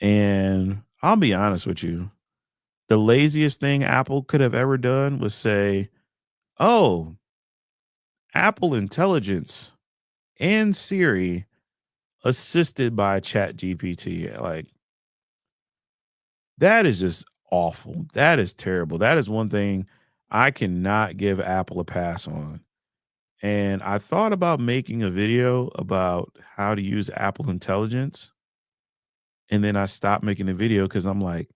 And I'll be honest with you, the laziest thing Apple could have ever done was say, "Oh, Apple Intelligence and Siri assisted by Chat GPT." Like, that is just awful. That is terrible. That is one thing I cannot give Apple a pass on. And I thought about making a video about how to use Apple Intelligence. And then I stopped making the video because I'm like,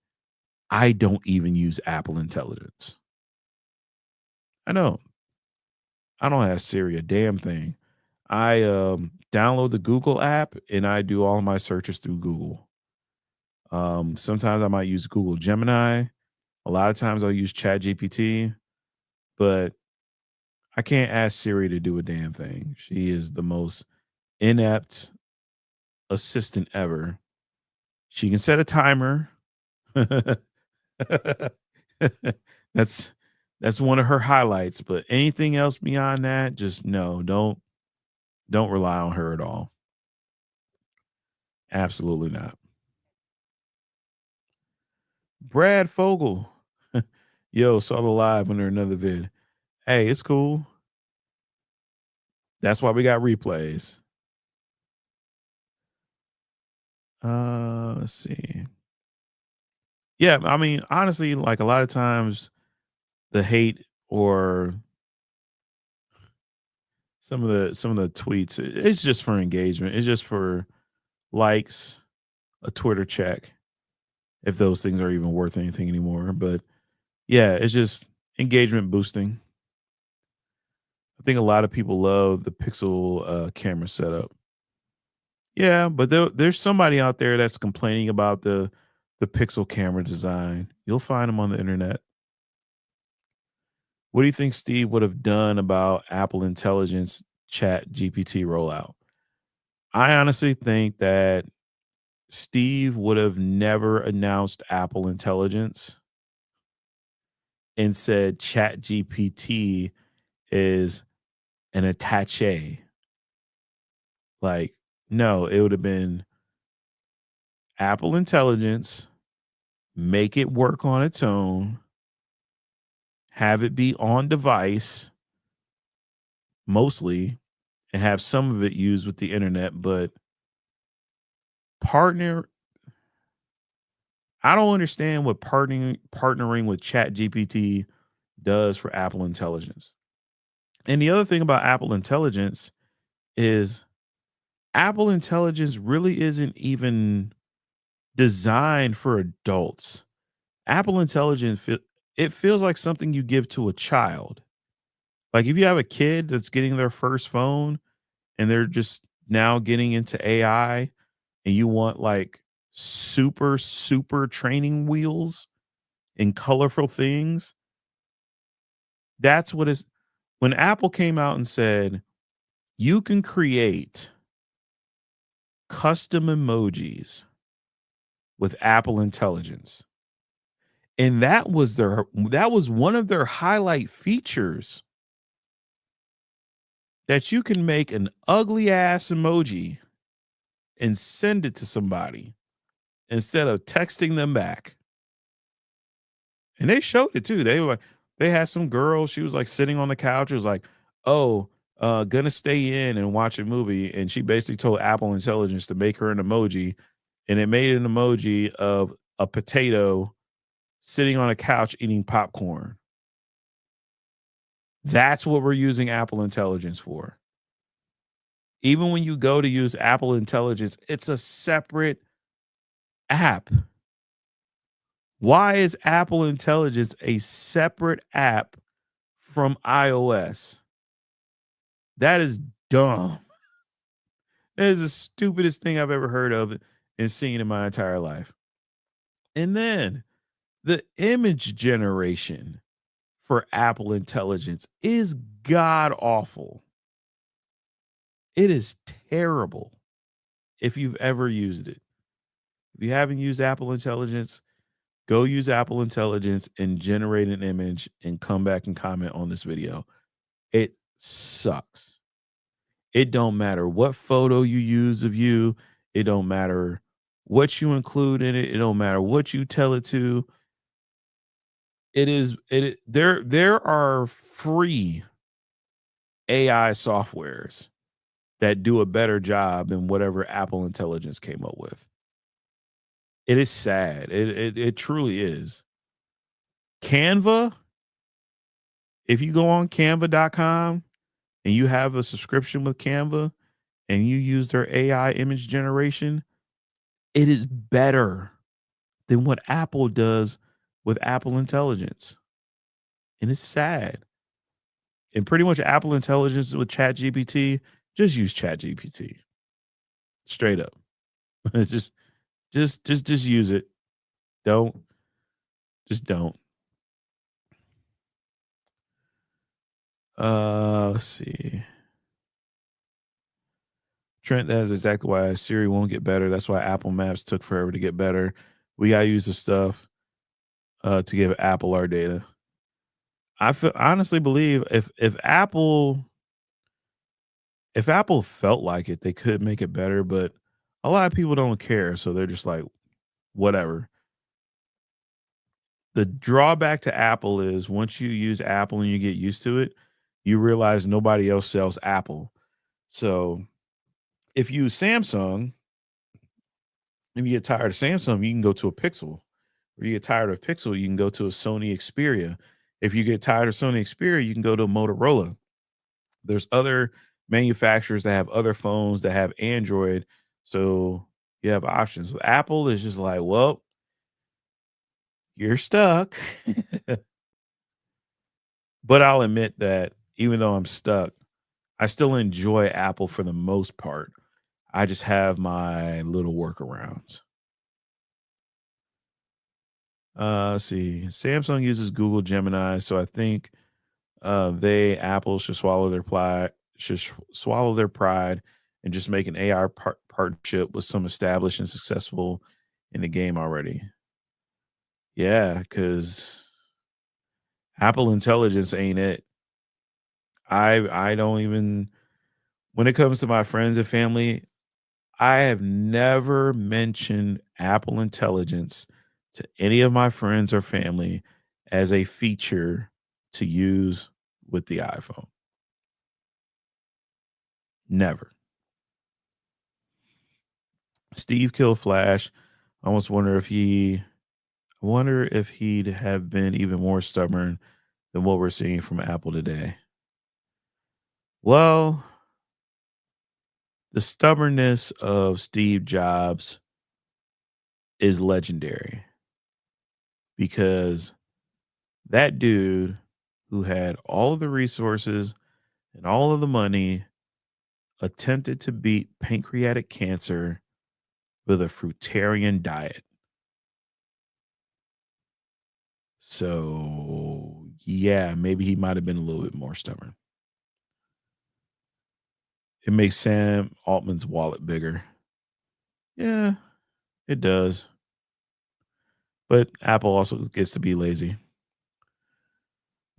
I don't even use Apple Intelligence. I know. I don't ask Siri a damn thing. I download the Google app and I do all my searches through Google. Sometimes I might use Google Gemini. A lot of times I'll use Chat GPT, but I can't ask Siri to do a damn thing. She is the most inept assistant ever. She can set a timer. that's that's one of her highlights, but anything else beyond that, just no, don't rely on her at all. Absolutely not. Brad Fogel. Yo, saw the live under another vid. Hey, it's cool. That's why we got replays. Let's see. Yeah, I mean, honestly, like a lot of times the hate or some of the tweets, it's just for engagement. It's just for likes, a Twitter check, if those things are even worth anything anymore. But yeah, it's just engagement boosting. I think a lot of people love the Pixel camera setup. Yeah, but there's somebody out there that's complaining about the Pixel camera design. You'll find them on the internet. What do you think Steve would have done about Apple Intelligence Chat GPT rollout? I honestly think that Steve would have never announced Apple Intelligence and said Chat GPT is an attache. Like, no, it would have been Apple Intelligence, make it work on its own, have it be on device mostly, and have some of it used with the internet, but partner I don't understand what partnering with Chat GPT does for Apple Intelligence. And the other thing about Apple Intelligence is Apple Intelligence really isn't even designed for adults. Apple Intelligence it feels like something you give to a child. Like if you have a kid that's getting their first phone and they're just now getting into AI and you want like super training wheels and colorful things, that's what is when Apple came out and said you can create custom emojis with Apple Intelligence. And that was one of their highlight features, that you can make an ugly ass emoji and send it to somebody instead of texting them back. And they showed it too. They had some girl, she was like sitting on the couch. It was like, oh, gonna stay in and watch a movie. And she basically told Apple Intelligence to make her an emoji. And it made an emoji of a potato sitting on a couch eating popcorn. That's what we're using Apple Intelligence for. Even when you go to use Apple Intelligence, it's a separate app. Why is Apple Intelligence a separate app from iOS? That is dumb. That is the stupidest thing I've ever heard of and seen in my entire life. And then the image generation for Apple Intelligence is god awful. It is terrible if you've ever used it. If you haven't used Apple Intelligence, go use Apple Intelligence and generate an image and come back and comment on this video. It sucks. It don't matter what photo you use of you. It don't matter what you include in it. It don't matter what you tell it to. There are free AI softwares that do a better job than whatever Apple Intelligence came up with. It is sad. It truly is. Canva, if you go on canva.com and you have a subscription with Canva and you use their AI image generation, it is better than what Apple does with Apple Intelligence. And it's sad. And pretty much Apple Intelligence with ChatGPT, just use ChatGPT. Straight up. just just use it. Don't just don't. Let's see. Trent, that is exactly why Siri won't get better. That's why Apple Maps took forever to get better. We gotta use the stuff to give Apple our data. Honestly believe if Apple felt like it, they could make it better, but a lot of people don't care, so they're just like, whatever. The drawback to Apple is once you use Apple and you get used to it, you realize nobody else sells Apple. So if you use Samsung and you get tired of Samsung, you can go to a Pixel. Or you get tired of Pixel, you can go to a Sony Xperia. If you get tired of Sony Xperia, you can go to a Motorola. There's other manufacturers that have other phones that have Android, so you have options. With Apple is just like, well, you're stuck. But I'll admit that even though I'm stuck, I still enjoy Apple for the most part. I just have my little workarounds. Let's see. Samsung uses Google Gemini, so I think Apple should swallow their pride and just make an AR partnership with some established and successful in the game already. Yeah, because Apple Intelligence ain't it. I don't even when it comes to my friends and family, I have never mentioned Apple Intelligence to any of my friends or family as a feature to use with the iPhone. Never. Steve killed Flash. I almost wonder if he'd have been even more stubborn than what we're seeing from Apple today. Well, the stubbornness of Steve Jobs is legendary because that dude who had all of the resources and all of the money attempted to beat pancreatic cancer with a fruitarian diet. So, yeah, maybe he might have been a little bit more stubborn. It makes Sam Altman's wallet bigger. Yeah, it does. But Apple also gets to be lazy.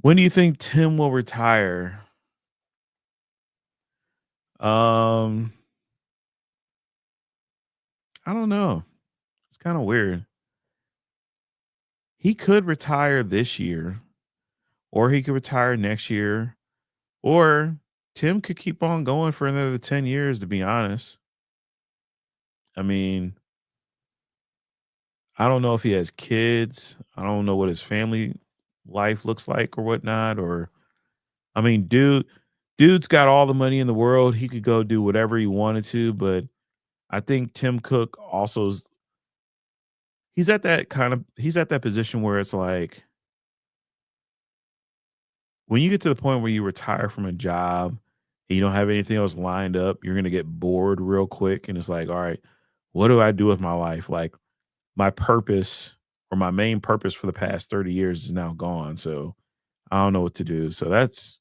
When do you think Tim will retire? Um, I don't know. It's kind of weird. He could retire this year, or he could retire next year, or Tim could keep on going for another 10 years, to be honest. I mean, I don't know if he has kids. I don't know what his family life looks like or whatnot. Or I mean, dude's got all the money in the world. He could go do whatever he wanted to, but I think Tim Cook he's at that position where it's like when you get to the point where you retire from a job and you don't have anything else lined up, you're gonna get bored real quick. And it's like, all right, what do I do with my life? Like my purpose or my main purpose for the past 30 years is now gone. So I don't know what to do. So that's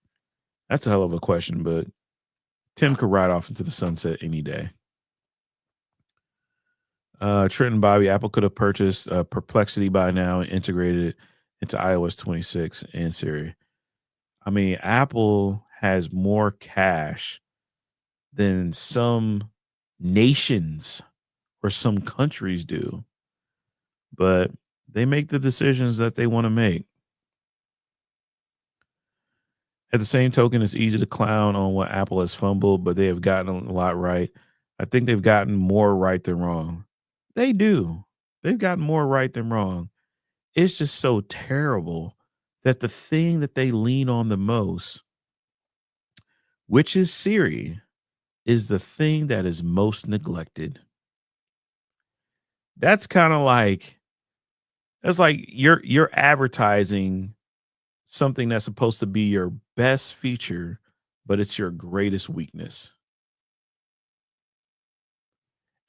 a hell of a question, but Tim could ride off into the sunset any day. Trent and Bobby, Apple could have purchased Perplexity by now and integrated it into iOS 26 and Siri. I mean, Apple has more cash than some nations or some countries do, but they make the decisions that they want to make. At the same token, it's easy to clown on what Apple has fumbled, but they have gotten a lot right. I think they've gotten more right than wrong. They do. They've gotten more right than wrong. It's just so terrible that the thing that they lean on the most, which is Siri, is the thing that is most neglected. That's kind of like that's like you're advertising something that's supposed to be your best feature, but it's your greatest weakness.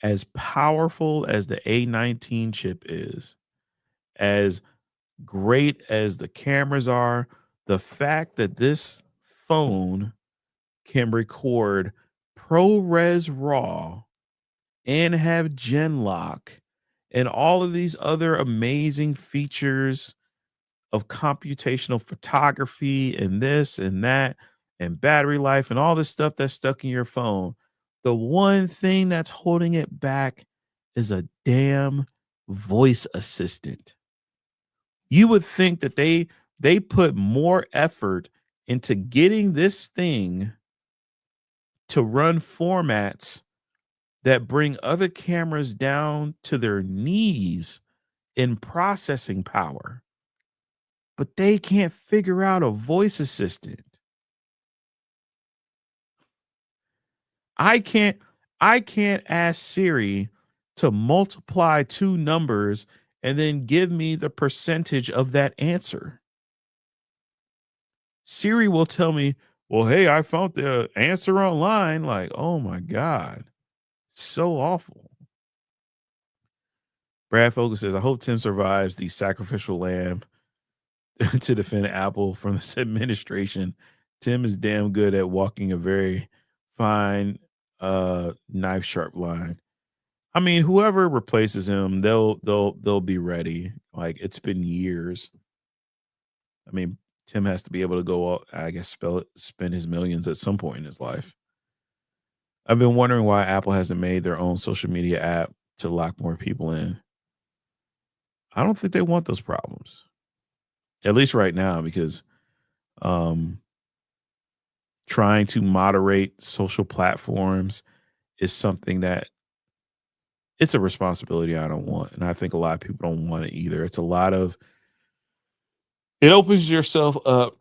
As powerful as the A19 chip is, as great as the cameras are, the fact that this phone can record ProRes RAW and have Genlock and all of these other amazing features of computational photography and this and that and battery life and all this stuff that's stuck in your phone. The one thing that's holding it back is a damn voice assistant. You would think that they put more effort into getting this thing to run formats that bring other cameras down to their knees in processing power, but they can't figure out a voice assistant. I can't I can't ask Siri to multiply two numbers and then give me the percentage of that answer. Siri will tell me, "Well, hey, I found the answer online." Like, "Oh my god. So awful." Brad Fogle says, "I hope Tim survives the sacrificial lamb to defend Apple from this administration. Tim is damn good at walking a very fine, knife sharp line." I mean, whoever replaces him, they'll be ready. Like it's been years. I mean, Tim has to be able to go out, I guess, spend his millions at some point in his life. I've been wondering why Apple hasn't made their own social media app to lock more people in. I don't think they want those problems, at least right now, because um, trying to moderate social platforms is something that it's a responsibility I don't want, and I think a lot of people don't want it either. It's a lot of it opens yourself up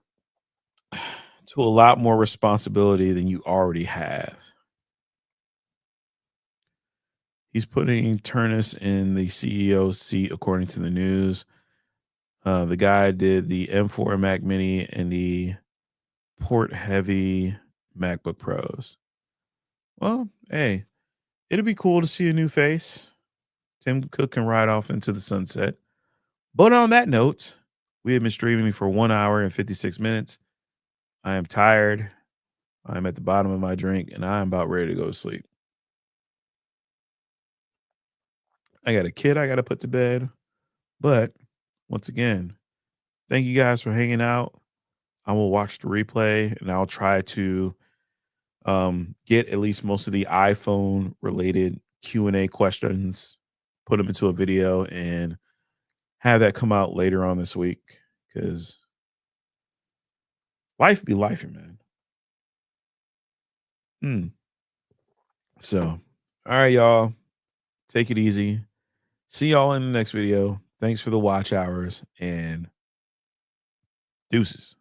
to a lot more responsibility than you already have. He's putting Turnus in the CEO seat, according to the news. The guy did the M4 Mac Mini and the port heavy MacBook Pros. Well, hey, it'd be cool to see a new face. Tim Cook can ride off into the sunset. But on that note, we have been streaming for 1 hour and 56 minutes. I am tired. I'm at the bottom of my drink and I am about ready to go to sleep. I got a kid I got to put to bed. But once again, thank you guys for hanging out. I will watch the replay and I'll try to get at least most of the iPhone related Q&A questions, put them into a video and have that come out later on this week because life be life, man. Hmm. So, all right, y'all, take it easy. See y'all in the next video. Thanks for the watch hours and deuces.